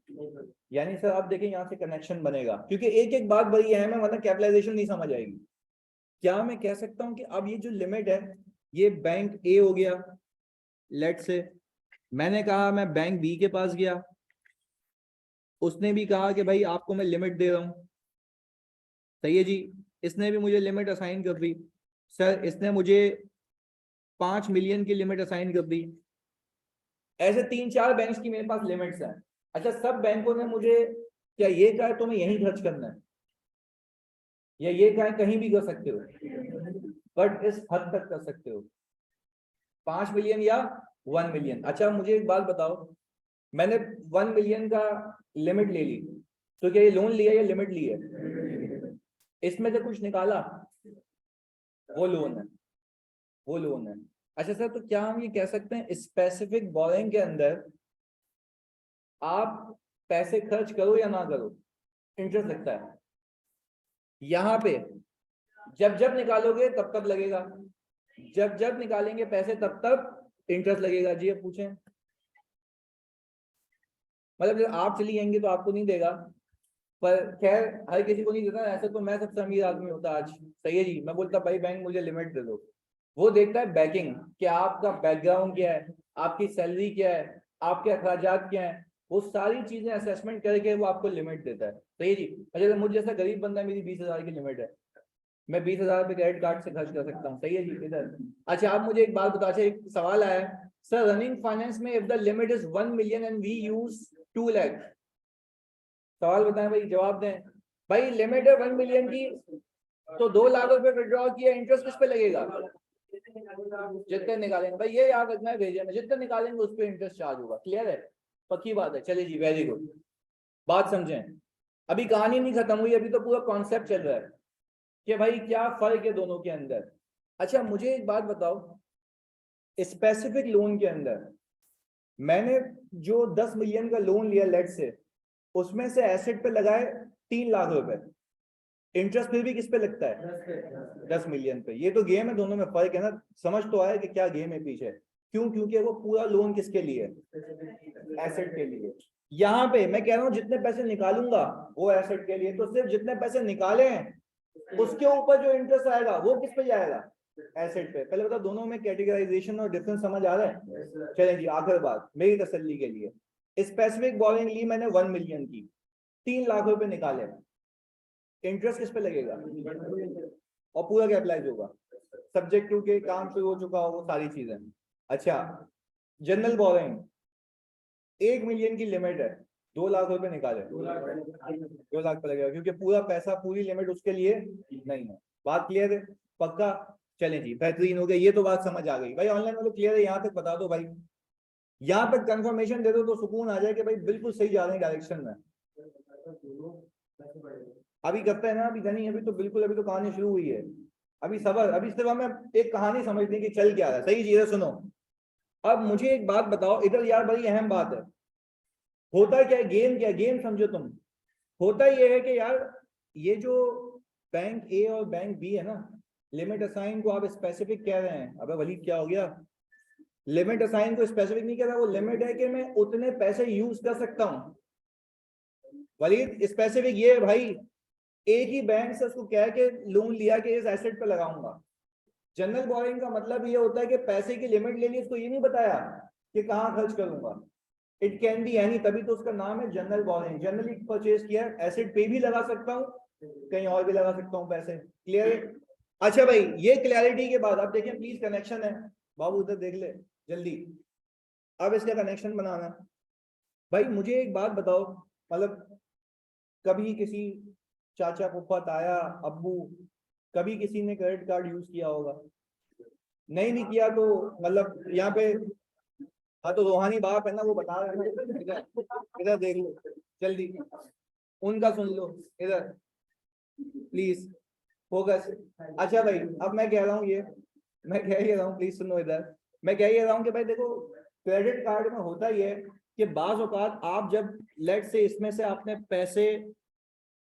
यानी सर आप देखें यहाँ से कनेक्शन बनेगा, क्योंकि एक एक बात बड़ी अहम है, वरना कैपिटलाइजेशन नहीं समझ आएगी। क्या मैं कह सकता हूँ कि अब ये जो लिमिट है, ये बैंक ए हो गया लेट से, मैंने कहा मैं बैंक बी के पास गया, उसने भी कहा कि भाई आपको मैं लिमिट दे रहा हूं, सही है जी, इसने भी मुझे लिमिट असाइन कर दी। सर इसने मुझे 5 मिलियन की लिमिट असाइन कर दी। ऐसे 3-4 बैंक्स की मेरे पास लिमिट्स हैं। अच्छा सब बैंकों ने मुझे क्या ये कहा है तुम्हें यहीं खर्च करना है, या ये कहा है कहीं भी कर सकते हो, बट इस हद तक कर सकते हो, 5 मिलियन या 1 मिलियन। अच्छा मुझे एक बात बताओ, मैंने 1 मिलियन का लिमिट ले ली, तो क्या ये लोन लिया या लिमिट ली है? इसमें से कुछ निकाला, वो लोन है, वो लोन है। अच्छा सर तो क्या हम ये कह सकते हैं स्पेसिफिक बोरिंग के अंदर आप पैसे खर्च करो या ना करो, इंटरेस्ट लगता है? यहाँ पे जब जब निकालोगे तब तब लगेगा, जब जब निकालेंगे पैसे तब तब इंटरेस्ट लगेगा। जी अब पूछें, मतलब जब आप चली जाएंगे तो आपको नहीं देगा, पर खैर हर किसी को नहीं देता। ऐसे तो मैं सबसे अमीर आदमी होता आज, सही है जी, मैं बोलता भाई बैंक मुझे लिमिट दे दो। वो देखता है बैकिंग, कि आपका बैकग्राउंड क्या है, आपकी सैलरी क्या है, आपके अखराजात क्या है, वो सारी चीजें असेसमेंट करके वो आपको लिमिट देता है, सही है जी। अच्छा मुझे जैसा गरीब बंदा है, मेरी 20,000 की लिमिट है, मैं 20,000 रुपये क्रेडिट कार्ड से खर्च कर सकता हूँ, सही है जी इधर। अच्छा आप मुझे एक बात बताओ, अच्छा एक सवाल आया है सर, रनिंग फाइनेंस में if the limit is 1 million and we use 2 lakh, सवाल बताएं भाई, जवाब दें। भाई लिमिट है 1 मिलियन की, तो 2 लाख रुपए विड्रॉ किया, इंटरेस्ट किस पे लगेगा? जितने निकालेंगे, भाई ये याद रखना है भेजे में, जितने निकालेंगे उस पर इंटरेस्ट चार्ज होगा। क्लियर है? पक्की बात है? चलिए जी वेरी गुड, बात समझें, अभी कहानी नहीं खत्म हुई, अभी तो पूरा कॉन्सेप्ट चल रहा है कि भाई क्या फर्क है दोनों के अंदर। अच्छा मुझे एक बात बताओ, स्पेसिफिक लोन के अंदर मैंने जो 10 मिलियन का लोन लिया लेट से, उसमें से एसेट पे लगाए 3 लाख रुपए, इंटरेस्ट फिर भी किस पे लगता है? 10 मिलियन पे। ये तो गेम है, दोनों में फर्क है ना, समझ तो आया कि क्या गेम है पीछे। क्यों? क्योंकि वो पूरा लोन किसके लिए? एसेट के लिए। यहाँ पे मैं कह रहा हूँ जितने पैसे निकालूंगा वो एसेट के लिए, तो सिर्फ जितने पैसे निकाले हैं उसके ऊपर जो इंटरेस्ट आएगा वो किस पे जाएगा? एसेट पे। पहले बताओ दोनों में कैटेगराइजेशन और डिफरेंस समझ आ रहा है? चलें जी आखिर बात मेरी तसल्ली के लिए, स्पेसिफिक बोरिंग ली मैंने 1 मिलियन की, 3 लाख रुपए निकाले, इंटरेस्ट किस पे लगेगा? और पूरा कैपिटलाइज होगा, सब्जेक्ट टू के काम शुरू हो चुका हो, वो सारी चीजें। अच्छा जनरल बोरिंग 1 मिलियन की लिमिट है, 2 लाख रुपए निकाले, 2 लाख पे लगेगा, क्योंकि पूरा पैसा पूरी लिमिट उसके लिए नहीं है। बात क्लियर है? पक्का? चलें जी बेहतरीन हो गया, ये तो बात समझ आ गई भाई। ऑनलाइन वालों क्लियर है? यहाँ तक बता दो भाई, यहाँ तक कंफर्मेशन दे दो तो सुकून आ जाए कि भाई बिल्कुल सही जा रहे हैं डायरेक्शन में। अभी करते हैं ना, अभी नहीं, अभी तो बिल्कुल, अभी तो कहानी शुरू हुई है, अभी सबर, अभी सिर्फ हमें एक कहानी समझनी कि चल क्या रहा है। सही चीज है, सुनो। अब मुझे एक बात बताओ इधर यार, बड़ी अहम बात है, होता क्या है, गेम क्या है, गेम समझो तुम। होता ये है कि यार ये जो बैंक ए और बैंक बी है ना, लिमिट असाइन को आप स्पेसिफिक कह रहे हैं। अबे वलीद क्या हो गया? लिमिट असाइन को स्पेसिफिक नहीं कहता, वो लिमिट है कि मैं उतने पैसे यूज कर सकता हूँ। वलीद स्पेसिफिक ये है भाई, एक ही बैंक से उसको कह के लोन लिया कि इस एसेट पे लगाऊंगा। जनरल बोरिंग का मतलब ये होता है कि पैसे की लिमिट ले ली, उसको ये नहीं बताया कि कहाँ खर्च करूंगा। इट कैन बी एनी, तभी तो उसका नाम है जनरल बोरिंग। जनरली परचेज किया, एसेट पे भी लगा सकता हूँ, कहीं और भी लगा सकता हूँ पैसे। क्लियर है? अच्छा भाई, ये क्लैरिटी के बाद अब देखिए प्लीज, कनेक्शन है बाबू, उधर देख ले जल्दी। अब इसका कनेक्शन बनाना। भाई मुझे एक बात बताओ, मतलब कभी किसी चाचा फूफा ताया अब्बू, कभी किसी ने क्रेडिट कार्ड यूज किया होगा? नहीं भी किया तो मतलब यहाँ पे, हाँ तो रूहानी बाप है ना, वो बता रहे हैं। इधर इधर देख लो जल्दी, उनका सुन लो इधर प्लीज, फोकस। अच्छा भाई, अब मैं कह रहा हूँ, ये मैं कह ही रहा हूँ, प्लीज सुनो इधर। मैं कह ही रहा हूँ कि भाई देखो, क्रेडिट कार्ड में होता ही है कि बाज औकात आप जब लेट से इसमें से आपने पैसे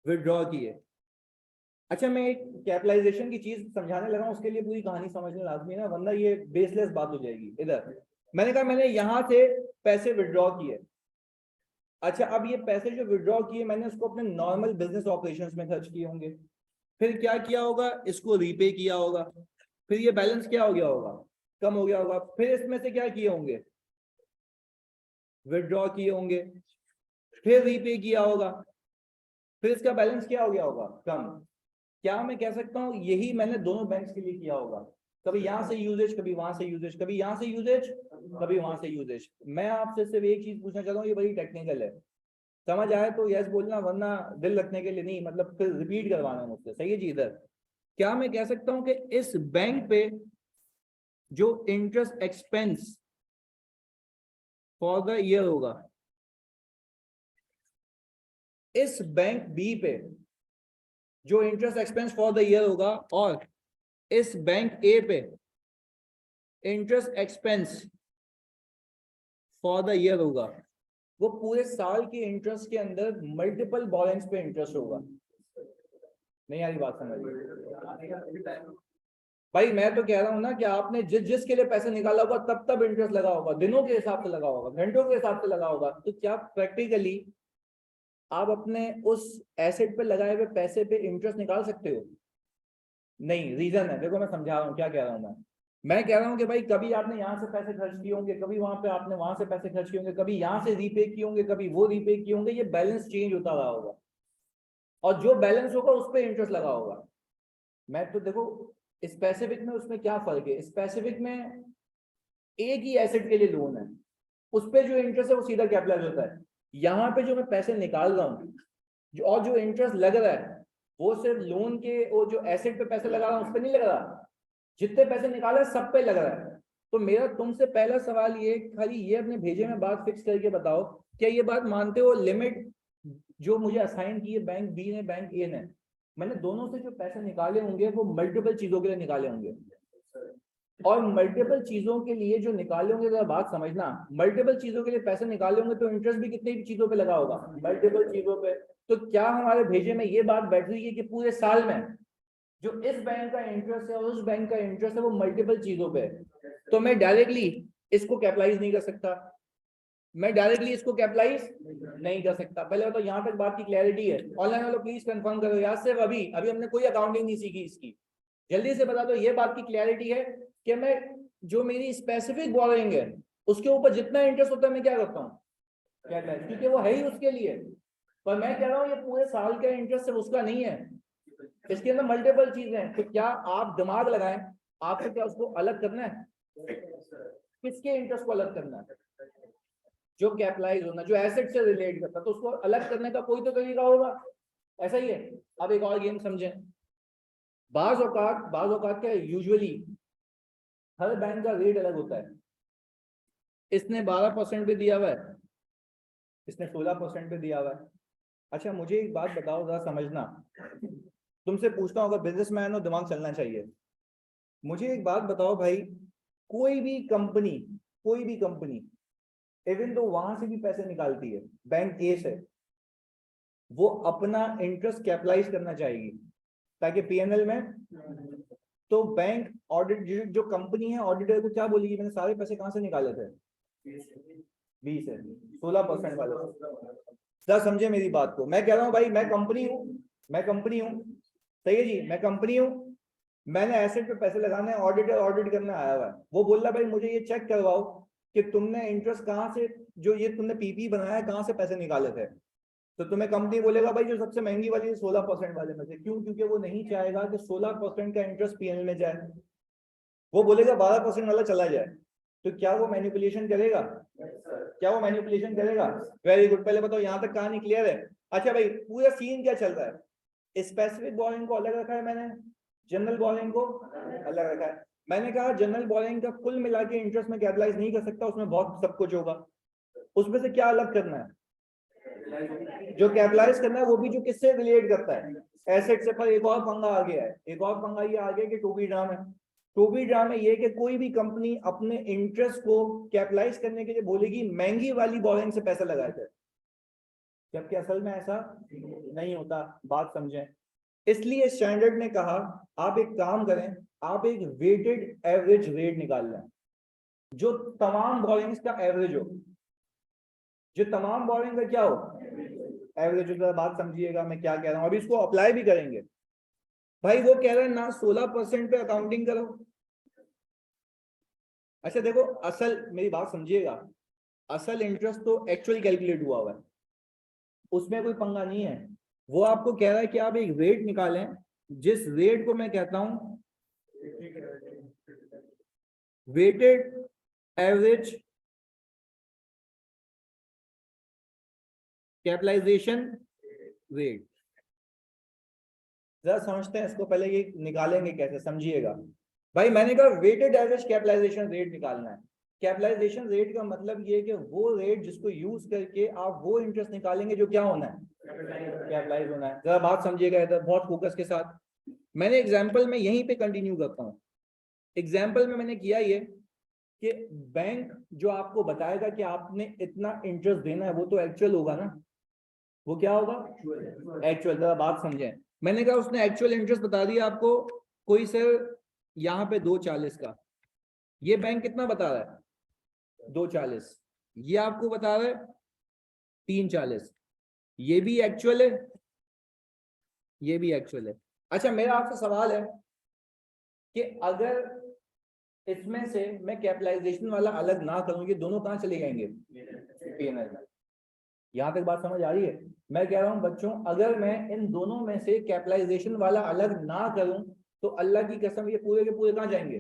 विड्रॉ किए। अच्छा मैं एक कैपिटलाइजेशन की चीज समझाने लगा हूं, उसके लिए पूरी कहानी समझना लाजमी है ना, वरना ये बेसलेस बात हो जाएगी। इधर मैंने कहा मैंने यहां से पैसे विड्रॉ किए। अच्छा अब ये पैसे जो विड्रॉ किए मैंने, उसको अपने नॉर्मल बिजनेस ऑपरेशंस में खर्च किए होंगे। फिर क्या किया होगा, इसको रीपे किया होगा। फिर ये बैलेंस क्या हो गया होगा, कम हो गया होगा। फिर इसमें से क्या किए होंगे, विड्रॉ किए होंगे। फिर रीपे किया होगा, फिर इसका बैलेंस क्या हो गया होगा, कम। क्या मैं कह सकता हूँ यही मैंने दोनों बैंक्स के लिए किया होगा? कभी यहाँ से यूजेज, कभी वहां से यूजेज, कभी यहाँ से यूजेज, कभी वहां से यूजेज। मैं आपसे सिर्फ एक चीज पूछना चाहता हूँ, ये बड़ी टेक्निकल है, समझ आए तो यस बोलना, वरना दिल रखने के लिए नहीं, मतलब फिर रिपीट करवाना मुझसे। सही है जी? इधर क्या मैं कह सकता हूँ कि इस बैंक पे जो interest expense for the year होगा, इस बैंक बी पे जो interest expense for the year होगा, और इस बैंक ए पे interest expense for the year होगा, वो पूरे साल के इंटरेस्ट के अंदर मल्टीपल बोरेंग्स पे इंटरेस्ट होगा। नहीं आ रही बात समझ? भाई मैं तो कह रहा हूं ना कि आपने जिसके लिए पैसे निकाला होगा तब तब इंटरेस्ट लगा होगा, दिनों के हिसाब से लगा होगा, घंटों के हिसाब से लगा होगा। तो क्या प्रैक्टिकली आप अपने उस एसेट पे लगाए हुए पैसे पे इंटरेस्ट निकाल सकते हो? नहीं। रीजन है, देखो मैं समझा रहा हूँ क्या कह रहा हूँ मैं कह रहा हूँ कि भाई कभी आपने यहाँ से पैसे खर्च किए होंगे, कभी वहां पे आपने वहां से पैसे खर्च किए होंगे, कभी यहाँ से रीपे किए होंगे, कभी वो रीपे किए होंगे, ये बैलेंस चेंज होता रहा होगा, और जो बैलेंस होगा उस पर इंटरेस्ट लगा होगा। मैं तो देखो स्पेसिफिक में, उसमें क्या फर्क है, स्पेसिफिक में एक ही एसेट के लिए लोन है, उस पर जो इंटरेस्ट है वो सीधा कैपिटलाइज होता है। यहाँ पे जो मैं पैसे निकाल रहा हूँ और जो इंटरेस्ट लग रहा है, वो सिर्फ लोन के, वो जो एसेट पे पैसे लगा रहा हूँ उस पर नहीं लग रहा, जितने पैसे निकाले सब पे लग रहा है। तो मेरा तुमसे पहला सवाल ये, खाली ये अपने भेजे में बात फिक्स करके बताओ, क्या ये बात मानते हो लिमिट जो मुझे असाइन की है बैंक बी ने बैंक ए ने, मैंने दोनों से जो पैसे निकाले होंगे वो मल्टीपल चीजों के लिए निकाले होंगे, और मल्टीपल चीजों के लिए जो निकाले होंगे, जरा बात समझना, मल्टीपल चीजों के लिए पैसे निकाले होंगे तो इंटरेस्ट भी कितनी भी चीजों पे लगा होगा, मल्टीपल चीजों पे। तो क्या हमारे भेजे में ये बात बैठ रही है कि पूरे साल में जो इस बैंक का इंटरेस्ट है और उस बैंक का इंटरेस्ट है वो मल्टीपल चीजों पे है, तो मैं डायरेक्टली इसको कैपिटलाइज नहीं कर सकता, मैं डायरेक्टली इसको कैपिटलाइज नहीं कर सकता। पहले तो यहाँ तक बात की क्लैरिटी है? ऑनलाइन वालों प्लीज कंफर्म करो यार, सिर्फ अभी अभी हमने कोई अकाउंटिंग नहीं सीखी इसकी, जल्दी से बता दो ये बात की क्लैरिटी है कि मैं जो मेरी स्पेसिफिक बोरोइंग है उसके ऊपर जितना इंटरेस्ट होता है मैं क्या करता हूँ, कैपिटलाइज, क्योंकि वो है ही उसके लिए। पर मैं कह रहा हूँ ये पूरे साल का इंटरेस्ट सिर्फ उसका नहीं है, इसके अंदर मल्टीपल चीजें हैं। तो क्या आप दिमाग लगाएं, आपको क्या उसको अलग करना है, किसके इंटरेस्ट को अलग करना है, जो कैपिटलाइज होना, जो एसेट से रिलेट करता, तो उसको अलग करने का कोई तो तरीका होगा। ऐसा ही है। अब एक और गेम समझें, बाज औकात क्या यूजुअली हर बैंक का रेट अलग होता है। इसने 12% पे दिया हुआ है, इसने 16% पे दिया हुआ है। अच्छा मुझे एक बात बताओ, जरा समझना, तुमसे पूछता हूँ, अगर बिजनेसमैन हो दिमाग चलना चाहिए। मुझे एक बात बताओ भाई, कोई भी कंपनी इवन तो वहां से भी पैसे निकालती है बैंक ए से, वो अपना इंटरेस्ट कैपिटलाइज करना चाहेगी ताकि पीएनएल में तो बैंक ऑडिट जो कंपनी है ऑडिटर को क्या बोलेगी, मैंने सारे पैसे कहाँ से निकाले थे? 20 है, 16% वाले। जरा समझे मेरी बात को, मैं कह रहा हूँ भाई मैं कंपनी हूँ, सही है जी, मैं कंपनी हूँ, मैंने एसेट पे पैसे लगाने, ऑडिटर ऑडिट करने आया हुआ है, वो बोल रहा भाई मुझे ये चेक करवाओ कि तुमने इंटरेस्ट कहाँ से, जो ये तुमने पीपी बनाया है कहाँ से पैसे निकाले थे। तो तुम्हें कंपनी बोलेगा भाई जो सबसे महंगी वाली है 16% वाले में से। क्यों? क्योंकि वो नहीं चाहेगा कि 16% का इंटरेस्ट पीएनएल में जाए, वो बोलेगा 12% वाला चला जाए। तो क्या वो मैनिपुलेशन करेगा? वेरी गुड, पहले बताओ यहाँ तक कहानी क्लियर है? अच्छा भाई पूरा सीन क्या चल रहा है? स्पेसिफिक बोरिंग को अलग रखा है मैंने, जनरल बोरिंग को अलग रखा है। मैंने कहा जनरल बोरिंग का कुल मिला के इंटरेस्ट में कैपिटलाइज नहीं कर सकता, उसमें बहुत सब कुछ होगा, उसमें से क्या अलग करना है? जो कैपिटलाइज करना है वो भी जो किससे रिलेट करता है, एसेट से। पर एक और पंगा आ गया है, ये आ गया कि टू बी ड्राम है। टू बी ड्राम में ये कि कोई भी कंपनी अपने इंटरेस्ट को कैपिटलाइज करने के लिए बोलेगी महंगी वाली बोरिंग से पैसा लगाए थे, जबकि असल में ऐसा नहीं होता। बात समझें, इसलिए स्टैंडर्ड ने कहा आप एक काम करें, आप एक वेटेड एवरेज रेट निकाल लें जो तमाम बोरिंग्स का एवरेज हो, जो तमाम बोरिंग का क्या हो, एवरेज हो। बात समझिएगा मैं क्या कह रहा हूं, अभी इसको अप्लाई भी करेंगे। भाई वो कह रहे हैं ना 16% पे अकाउंटिंग करो। अच्छा देखो, असल मेरी बात समझिएगा, असल इंटरेस्ट तो एक्चुअली कैलकुलेट हुआ है, उसमें कोई पंगा नहीं है। वो आपको कह रहा है कि आप एक रेट निकालें, जिस रेट को मैं कहता हूं वेटेड एवरेज कैपिटलाइजेशन रेट। जरा समझते हैं इसको, पहले ये निकालेंगे कैसे समझिएगा। भाई मैंने कहा वेटेड एवरेज कैपिटलाइजेशन रेट निकालना है। कैपिटलाइजेशन रेट का मतलब ये है कि वो रेट जिसको यूज करके आप वो इंटरेस्ट निकालेंगे जो क्या होना है, कैपिटलाइज होना है। जरा बात समझिएगा इधर बहुत फोकस के साथ। मैंने एग्जाम्पल में यहीं पे कंटिन्यू करता हूँ। एग्जाम्पल में मैंने किया ये कि बैंक जो आपको बताएगा कि आपने इतना इंटरेस्ट देना है, वो तो एक्चुअल होगा ना, वो क्या होगा, एक्चुअल। जरा बात समझें, मैंने कहा उसने एक्चुअल इंटरेस्ट बता दिया आपको, कोई सर यहाँ पे 240 का, ये बैंक कितना बता रहा है 240, ये आपको बता रहा है 340, ये भी एक्चुअल है, ये भी एक्चुअल है। अच्छा मेरा आपसे सवाल है कि अगर इसमें से मैं कैपिटलाइजेशन वाला अलग ना करूं, ये दोनों कहां चले जाएंगे, पीएनएल में। यहां तक बात समझ आ रही है? मैं कह रहा हूं बच्चों, अगर मैं इन दोनों में से कैपिटलाइजेशन वाला अलग ना करूं तो अल्लाह की कसम ये पूरे के पूरे कहां जाएंगे,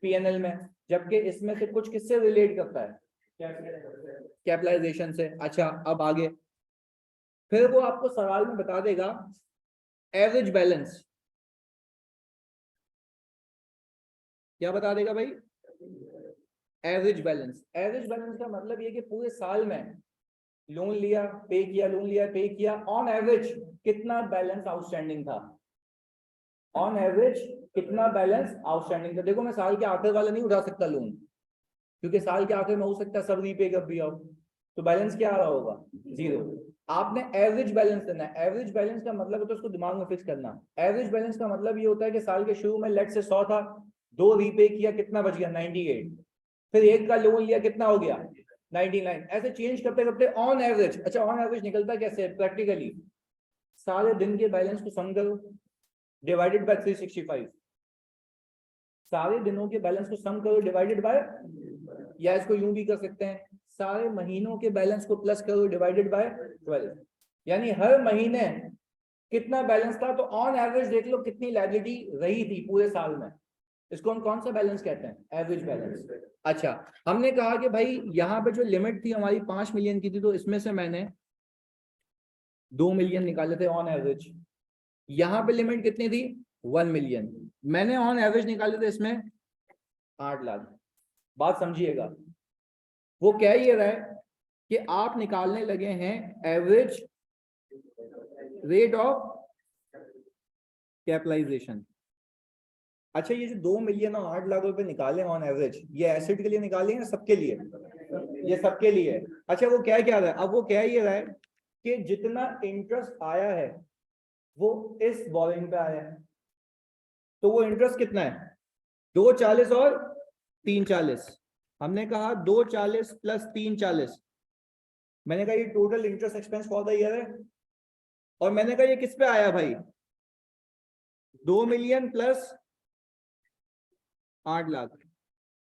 पीएनएल में। जबकि इसमें से कुछ किससे रिलेट करता है, कैपिटलाइजेशन से। अच्छा अब आगे, फिर वो आपको सवाल में बता देगा एवरेज बैलेंस। क्या बता देगा भाई, एवरेज बैलेंस। एवरेज बैलेंस का मतलब ये कि पूरे साल में लोन लिया पे किया, लोन लिया पे किया, ऑन एवरेज कितना बैलेंस आउटस्टैंडिंग था, ऑन एवरेज कितना बैलेंस आउटस्टैंडिंग था। देखो मैं साल के आखिर वाला नहीं उठा सकता लोन, क्योंकि साल के आखिर में हो सकता है सब रीपे कर भी आओ, तो बैलेंस क्या आ रहा होगा, 0। आपने एवरेज बैलेंस देना है। एवरेज बैलेंस का मतलब है तो उसको दिमाग में फिक्स करना। एवरेज बैलेंस का मतलब ये होता है कि साल के शुरू में लेट से 100 था, 2 रीपे किया, कितना बच गया 98, फिर एक का लोन लिया, कितना हो गया 99, ऐसे चेंज करते करते ऑन एवरेज। अच्छा ऑन एवरेज निकलता कैसे प्रैक्टिकली, सारे दिन के बैलेंस को सम करो डिवाइडेड बाय 365, सारे दिनों के बैलेंस को सम करो डिवाइडेड बाय, या इसको यूं भी कर सकते हैं सारे महीनों के बैलेंस को प्लस करो डिवाइडेड बाय 12, यानी हर महीने कितना बैलेंस था, तो ऑन एवरेज देख लो कितनी लायबिलिटी रही थी पूरे साल में। इसको हम कौन सा बैलेंस कहते हैं, एवरेज बैलेंस। अच्छा हमने कहा कि भाई यहाँ पे जो लिमिट थी हमारी 5 मिलियन की थी, तो इसमें से मैंने 2 मिलियन निकाले थे ऑन एवरेज। यहाँ पे लिमिट कितनी थी 1 मिलियन, मैंने ऑन एवरेज निकाले थे इसमें 8 लाख। बात समझिएगा, वो कह ये रहा है कि आप निकालने लगे हैं एवरेज रेट ऑफ कैपिटलाइजेशन। अच्छा ये जो 2 मिलियन और 8 लाख रुपए निकाले ऑन एवरेज, ये एसेट के लिए निकाले हैं सबके लिए, ये सबके लिए है। अच्छा वो क्या रहा है, अब वो कह ये रहा है कि जितना इंटरेस्ट आया है वो इस बोरिंग पे आया है, तो वो इंटरेस्ट कितना है 240 और 340। हमने कहा 240 प्लस 340, मैंने कहा ये total interest expense for the year है। और मैंने कहा ये किस पे आया भाई 2 मिलियन प्लस 8 लाख।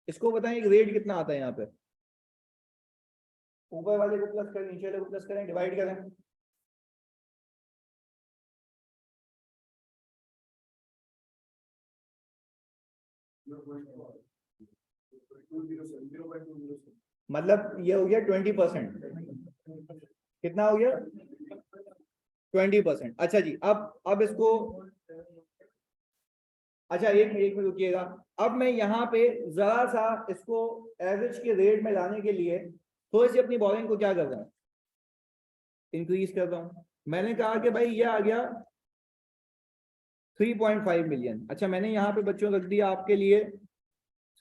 इसको बताएं एक रेट कितना आता है यहाँ पे, ऊपर वाले को प्लस करें नीचे वाले को प्लस करें डिवाइड करें। मतलब ये हो गया 20%। कितना हो गया 20%। अच्छा जी, अब इसको, अच्छा एक मिनट रुकिएगा। अब मैं यहाँ पे जरा सा इसको एवरेज के रेट में लाने के लिए थोड़ी सी अपनी बोरिंग को क्या कर रहा हूँ इंक्रीज कर रहा हूँ। मैंने कहा कि भाई ये आ गया 3.5 मिलियन। अच्छा मैंने यहाँ पे बच्चों रख दिया आपके लिए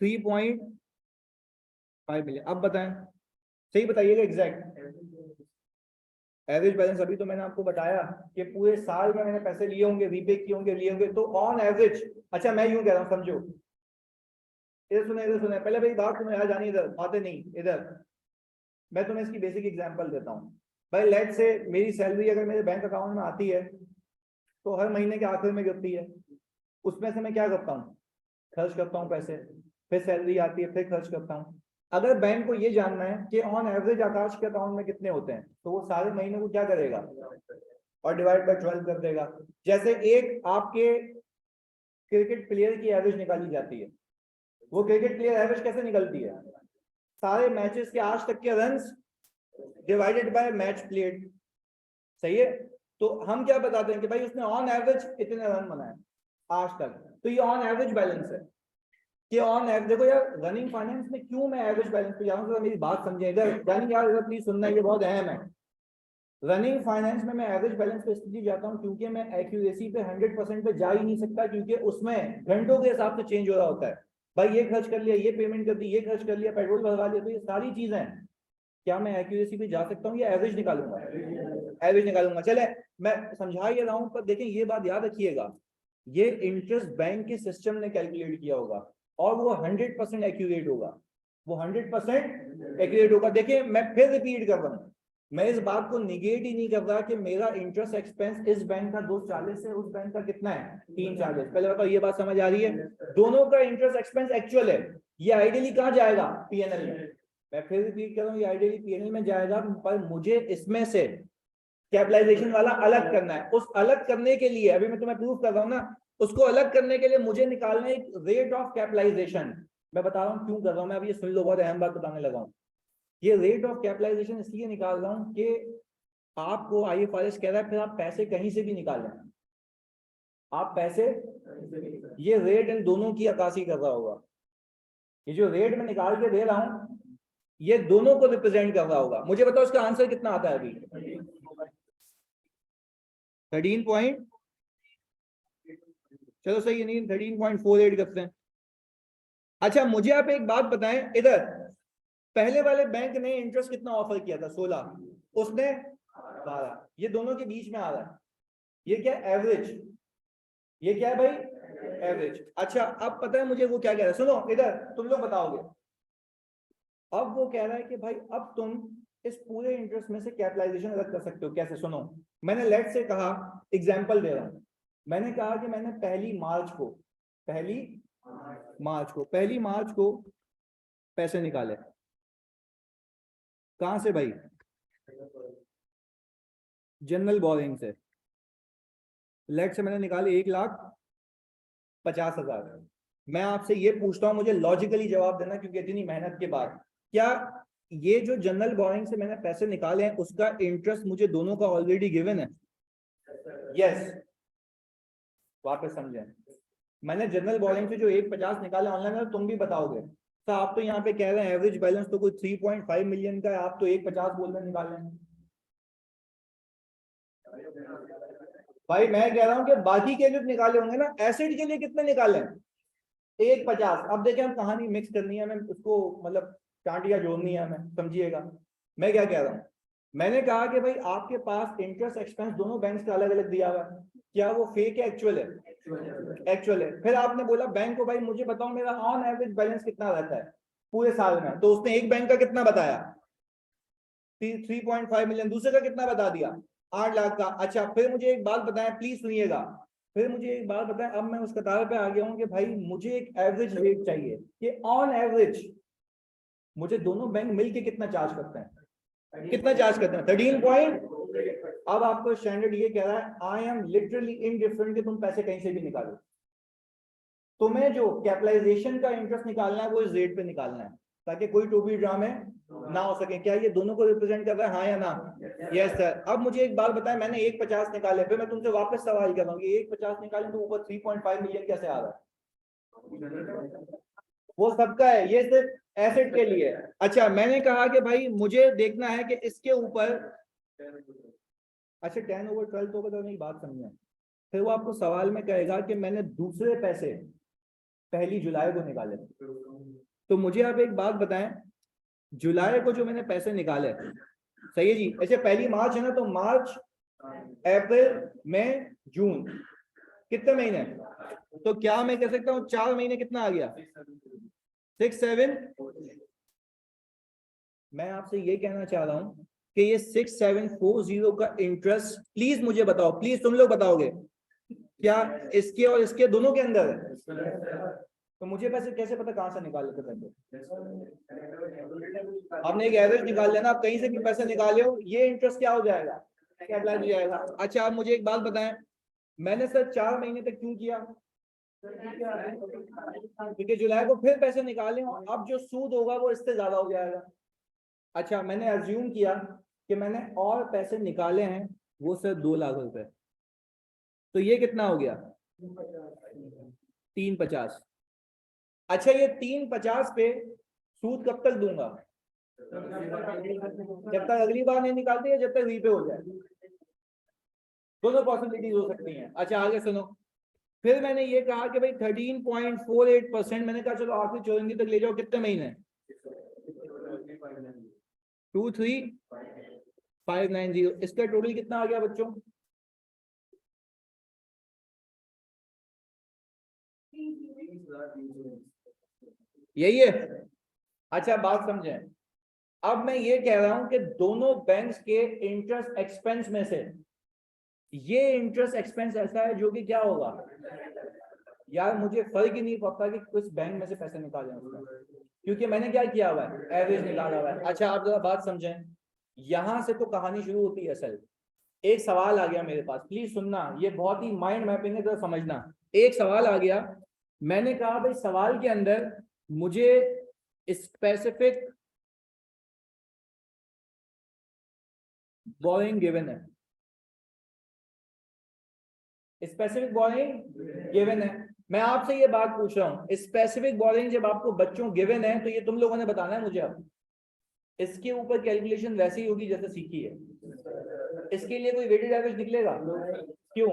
3.5 मिलियन। अब बताएं, सही बताइएगा एग्जैक्ट एवरेज बैलेंस। अभी तो मैंने आपको बताया कि पूरे साल में मैंने पैसे लिए होंगे, रीपे किए होंगे, लिए होंगे, तो ऑन एवरेज। अच्छा मैं यूं कह रहा हूं, समझो, इधर सुने पहले मेरी बात सुनो यार, जानिए इधर आते नहीं इधर। मैं तुम्हें इसकी बेसिक एग्जांपल देता हूं। भाई लेट से मेरी सैलरी अगर मेरे बैंक अकाउंट में आती है तो हर महीने के आखिर में गिरती है, उसमें से मैं क्या करता हूँ खर्च करता हूँ पैसे, फिर सैलरी आती है फिर खर्च करता हूँ। अगर बैंक को ये जानना है कि ऑन एवरेज आकाश के अकाउंट में कितने होते हैं, तो वो सारे महीने को क्या करेगा और डिवाइड बाय 12 कर देगा। जैसे एक आपके क्रिकेट प्लेयर की एवरेज निकाली जाती है, वो क्रिकेट प्लेयर एवरेज कैसे निकलती है, सारे मैचेस के आज तक के runs divided by match played. सही है, तो हम क्या बताते हैं कि भाई उसने ऑन एवरेज इतने रन बनाए आज तक, तो ये ऑन एवरेज बैलेंस है कि ऑन एवरेज। देखो यार रनिंग फाइनेंस में क्यों मैं एवरेज बैलेंस पे जा रहा हूं, मेरी बात समझे इधर यानी यार इधर प्लीज सुनना, ये बहुत अहम है। रनिंग फाइनेंस में मैं एवरेज बैलेंस पे इसलिए जाता हूं क्योंकि मैं एक्यूरेसी पे 100% पे जा ही नहीं सकता, क्योंकि उसमें घंटों के हिसाब से चेंज हो रहा होता है। भाई ये खर्च कर लिया, ये पेमेंट कर दी, ये खर्च कर लिया, पेट्रोल भरवा लिया, तो ये सारी चीजें क्या मैं एक्यूरेसी पे जा सकता हूँ या एवरेज निकालूंगा, एवरेज निकालूंगा। चले मैं समझा ये रहा हूँ, पर देखें ये बात याद रखिएगा, ये इंटरेस्ट बैंक के सिस्टम ने कैलकुलेट किया होगा और वो 100% एक्यूरेट होगा, वो 100% एक्यूरेट होगा। देखिए मैं फिर रिपीट कर रहा हूँ, मैं इस बात को निगेट ही नहीं कर रहा कि मेरा इंटरेस्ट एक्सपेंस इस बैंक का 240 है, उस बैंक का कितना है 340। पहले बताओ ये बात समझ आ रही है, दोनों का इंटरेस्ट एक्सपेंस एक्चुअल है। ये आइडियली कहाँ जाएगा पीएनएल में, मैं फिर रिपीट कर रहा हूँ, ये आइडियली पीएनएल में जाएगा, पर मुझे इसमें से कैपिटलाइजेशन वाला अलग करना है। उस अलग करने के लिए अभी मैं तुम्हें प्रूफ कर रहा हूँ ना, उसको अलग करने के लिए मुझे निकालना है एक रेट ऑफ कैपिटलाइजेशन। मैं बता रहा हूँ क्यों कर रहा हूँ मैं, अभी ये सुन लो, बहुत अहम बात बताने लगा हूँ। ये रेट ऑफ कैपिटलाइजेशन इसलिए निकाल रहा हूँ कि आपको आईएफआरएस कह रहा है फिर आप पैसे कहीं से भी निकालें, आप पैसे, ये रेट इन दोनों की अक्कासी कर रहा होगा। ये जो रेट मैं निकाल के दे रहा हूँ ये दोनों को रिप्रेजेंट कर रहा होगा। मुझे बताओ इसका आंसर कितना आता है अभी 13 पॉइंट, चलो सही है, नहीं 13.48 करते हैं। अच्छा मुझे आप एक बात बताएं, इधर पहले वाले बैंक ने इंटरेस्ट कितना ऑफर किया था 16, उसने 12, ये दोनों के बीच में आ रहा है, ये क्या एवरेज, ये क्या है भाई एवरेज। अच्छा अब पता है मुझे वो क्या कह रहा है, सुनो इधर तुम लोग बताओगे। अब वो कह रहा है कि भाई अब तुम इस पूरे इंटरेस्ट में से कैपिटलाइजेशन अलग कर सकते हो। कैसे, सुनो, मैंने लेट से कहा, एग्जांपल दे रहा हूं, मैंने कहा कि मैंने पहली मार्च को पैसे निकाले, कहां से भाई, जनरल बोरिंग से। लेट से मैंने निकाले 1,50,000। मैं आपसे ये पूछता हूं, मुझे लॉजिकली जवाब देना, क्योंकि इतनी मेहनत के बाद, क्या ये जो जनरल बोरिंग से मैंने पैसे निकाले हैं उसका इंटरेस्ट मुझे दोनों का ऑलरेडी गिवन है? यस, वापस समझें, मैंने जनरल बोरिंग से जो 1,50 निकाले ऑनलाइन, तुम भी बताओगे तो आप तो यहाँ पे कह रहे हैं एवरेज बैलेंस तो कोई 3.5 मिलियन का है, आप तो 1,50 बोल रहे निकाल रहे हैं। भाई मैं कह रहा हूँ कि बाकी के जो निकाले होंगे ना, एसिड के लिए कितने निकाले, 1,50। अब देखिए हम कहानी मिक्स करनी है हमें, उसको मतलब टांटियां जोड़नी है हमें, समझिएगा मैं क्या कह रहा हूँ। मैंने कहा कि भाई आपके पास इंटरेस्ट एक्सपेंस दोनों बैंक्स का अलग अलग दिया हुआ है, क्या वो फेक है एक्चुअल है? एक्चुअल है। फिर आपने बोला बैंक को भाई मुझे बताओ मेरा ऑन एवरेज बैलेंस कितना रहता है पूरे साल में, तो उसने एक बैंक का कितना बताया 3.5 मिलियन, दूसरे का कितना बता दिया 8 लाख का। अच्छा फिर मुझे एक बात बताएं, प्लीज सुनिएगा, फिर मुझे एक बात बताएं, अब मैं उस कतार पे आ गया हूं कि भाई मुझे एक एवरेज रेट चाहिए कि ऑन एवरेज मुझे दोनों बैंक मिलके कितना चार्ज करते हैं, कितना चार्ज करते हैं 13 पॉइंट। अब आपको स्टैंडर्ड ये कह रहा है आई एम लिटरली इनडिफरेंट कि तुम पैसे कहीं से भी निकालो, तुम्हें जो कैपिटलाइजेशन का इंटरेस्ट निकालना है वो इस रेट पे निकालना है ताकि कोई टोपी ड्रामे ना हो सके। क्या ये दोनों को रिप्रेजेंट कर रहा है, हाँ या ना? Yes sir. अब मुझे एक बात बताएं, मैंने 1.50 निकाले, फिर मैं तुमसे वापस सवाल कर रहा हूँ ये 1.50 निकाले तो ऊपर 3.5 मिलियन कैसे आ रहा है? वो सबका है, ये सिर्फ एसेट के लिए है। अच्छा मैंने कहा कि भाई मुझे देखना है कि इसके ऊपर, अच्छा 10/12 होगा तो नहीं, बात समझे। फिर वो आपको सवाल में कहेगा कि मैंने दूसरे पैसे 1 जुलाई को निकाले, तो मुझे आप एक बात बताएं, जुलाई को जो मैंने पैसे निकाले, सही है जी, ऐसे 1 मार्च है ना, तो मार्च अप्रैल मई जून कितने महीने, तो क्या मैं कह सकता हूँ 4 महीने कितना आ गया 6 7। मैं आपसे ये कहना चाह रहा हूं कि ये 6740 का इंटरेस्ट, प्लीज मुझे बताओ, प्लीज तुम लोग बताओगे क्या इसके और इसके दोनों के अंदर है? तो मुझे पैसे कैसे पता कहां से निकाल लेते पैसे? आपने एक एवरेज निकाल लेना, आप कहीं से भी पैसे निकाले हो, ये इंटरेस्ट क्या हो जाएगा, कैपिटलाइज हो जाएगा। अच्छा आप मुझे एक बात बताएं, मैंने सर 4 महीने तक क्यों किया, क्योंकि जुलाई को फिर पैसे निकाले और अब जो सूद होगा वो इससे ज्यादा हो जाएगा। अच्छा मैंने अज्यूम किया कि मैंने और पैसे निकाले हैं वो सर 2 लाख रुपए, तो ये कितना हो गया 350। अच्छा ये 350 पे सूद कब तक दूंगा, जब तक अगली बार नहीं निकालते या जब तक रीपे हो जाए, दोनों पॉसिबिलिटीज हो सकती हैं। अच्छा आगे सुनो, फिर मैंने ये कहा कि भाई 13.48%, मैंने कहा चलो आखिरी चौरंगी तक ले जाओ, कितने महीने 23590, इसका टोटल कितना आ गया बच्चों, यही है। अच्छा बात समझें, अब मैं ये कह रहा हूं कि दोनों बैंक्स के इंटरेस्ट एक्सपेंस में से ये इंटरेस्ट एक्सपेंस ऐसा है जो कि क्या होगा, यार मुझे फर्क ही नहीं पड़ता कि कुछ बैंक में से पैसे निकाले उसमें, क्योंकि मैंने क्या किया हुआ है, एवरेज निकाला हुआ है। अच्छा आप जरा बात समझें, यहां से तो कहानी शुरू होती है असल। एक सवाल आ गया मेरे पास, प्लीज सुनना, ये बहुत ही माइंड मैपिंग है तो समझना। एक सवाल आ गया, मैंने कहा भाई सवाल के अंदर मुझे स्पेसिफिक बोरिंग गिवन है, स्पेसिफिक बोरिंग गिवन है। मैं आपसे ये बात पूछ रहा हूं, स्पेसिफिक बोरिंग जब आपको बच्चों गिवन है तो ये तुम लोगों ने बताना है मुझे। अब इसके ऊपर कैलकुलेशन वैसे ही होगी जैसे सीखी है, इसके लिए कोई वेटेड एवरेज निकलेगा क्यों,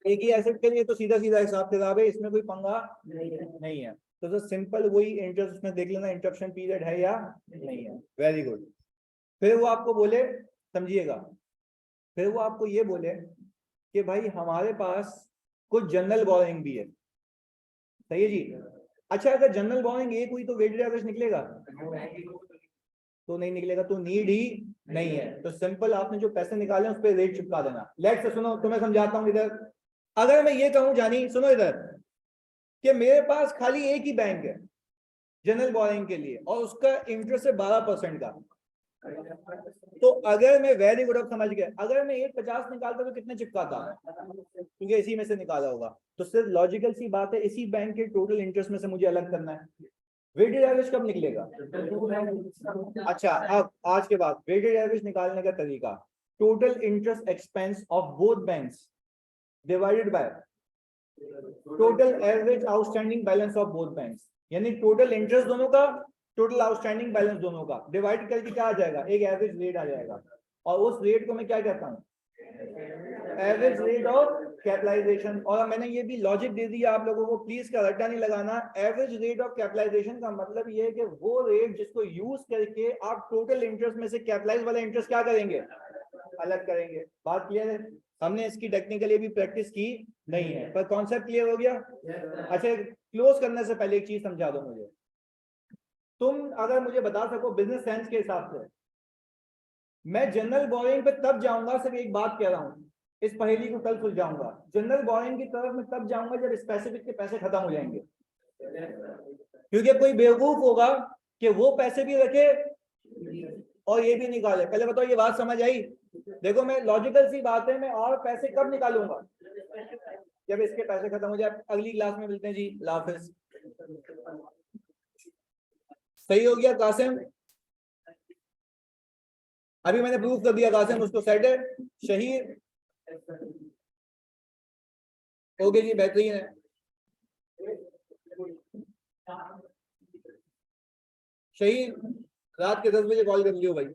एक ही एसेट के लिए तो सीधा सीधा हिसाब किताब है, इसमें कोई पंगा नहीं है। तो सिंपल वही इंटरेस्ट उसमें देख लेना, इंटरप्शन पीरियड है या नहीं है, वेरी गुड। फिर वो आपको बोले, समझिएगा, फिर वो आपको ये बोले कि भाई हमारे पास कुछ जनरल बोरिंग भी है, सही है जी। अच्छा अगर जनरल बोरिंग एक हुई तो वेटेड एवरेज निकलेगा, तो नहीं निकलेगा, तो नीड ही नहीं है। तो सिंपल आपने जो पैसे निकाले उस पर रेट चिपका देना। लेट्स से सुनो, तुम्हें समझाता हूं इधर, अगर मैं ये कहूं जानी सुनो इधर कि मेरे पास खाली एक ही बैंक है जनरल बोरिंग के लिए और उसका इंटरेस्ट है 12% का, तो अगर मैं, वेरी गुड अब समझ गए, अगर मैं 1.50 निकालता तो कितने चिपकाता, क्योंकि इसी में से निकाला होगा, तो सिर्फ लॉजिकल सी बात है इसी बैंक के टोटल इंटरेस्ट में से मुझे अलग करना है। वेटेड एवरेज कब निकलेगा, अच्छा अब आज के बाद वेटेड एवरेज निकालने का तरीका, total interest expense of both banks divided by total average outstanding balance of both banks, यानी टोटल इंटरेस्ट दोनों का, टोटल आउटस्टैंडिंग बैलेंस दोनों का डिवाइड करके क्या आ जाएगा, एक एवरेज रेट आ जाएगा। और उस रेट को मैं क्या कहता हूँ, एवरेज रेट ऑफ कैपिटलाइजेशन। और मैंने ये भी लॉजिक दे दिया आप लोगों को, प्लीज का रट्टा नहीं लगाना। एवरेज रेट ऑफ कैपिटलाइजेशन का मतलब ये है कि वो रेट जिसको यूज करके आप टोटल इंटरेस्ट में से कैपिटलाइज वाला इंटरेस्ट क्या करेंगे, अलग करेंगे। बात क्लियर है? हमने इसकी टेक्निकली भी प्रैक्टिस की नहीं है, पर कॉन्सेप्ट क्लियर हो गया। अच्छा, क्लोज करने से पहले एक चीज समझा दो मुझे। तुम अगर मुझे बता सको बिजनेस सेंस के हिसाब से, मैं जनरल बोरिंग पे तब जाऊंगा, सिर्फ एक बात कह रहा हूं, इस पहेली को कल सुलझाऊंगा। जनरल बोरिंग की तरफ मैं तब जाऊंगा जब स्पेसिफिक के पैसे खत्म हो जाएंगे, क्योंकि कोई बेवकूफ होगा कि वो पैसे भी रखे और ये भी निकाले। पहले बताओ ये बात समझ आई? देखो मैं लॉजिकल सी बात है, मैं और पैसे कब निकालूंगा, जब इसके पैसे खत्म हो जाए। अगली क्लास में मिलते हैं जी, अल्लाह हाफिज। सही हो गया कासिम? अभी मैंने प्रूफ कर दिया कासिम, उसको सेट है। शहीद ओके जी, बेहतरीन है। शहीद रात के 10 बजे कॉल कर लियो भाई।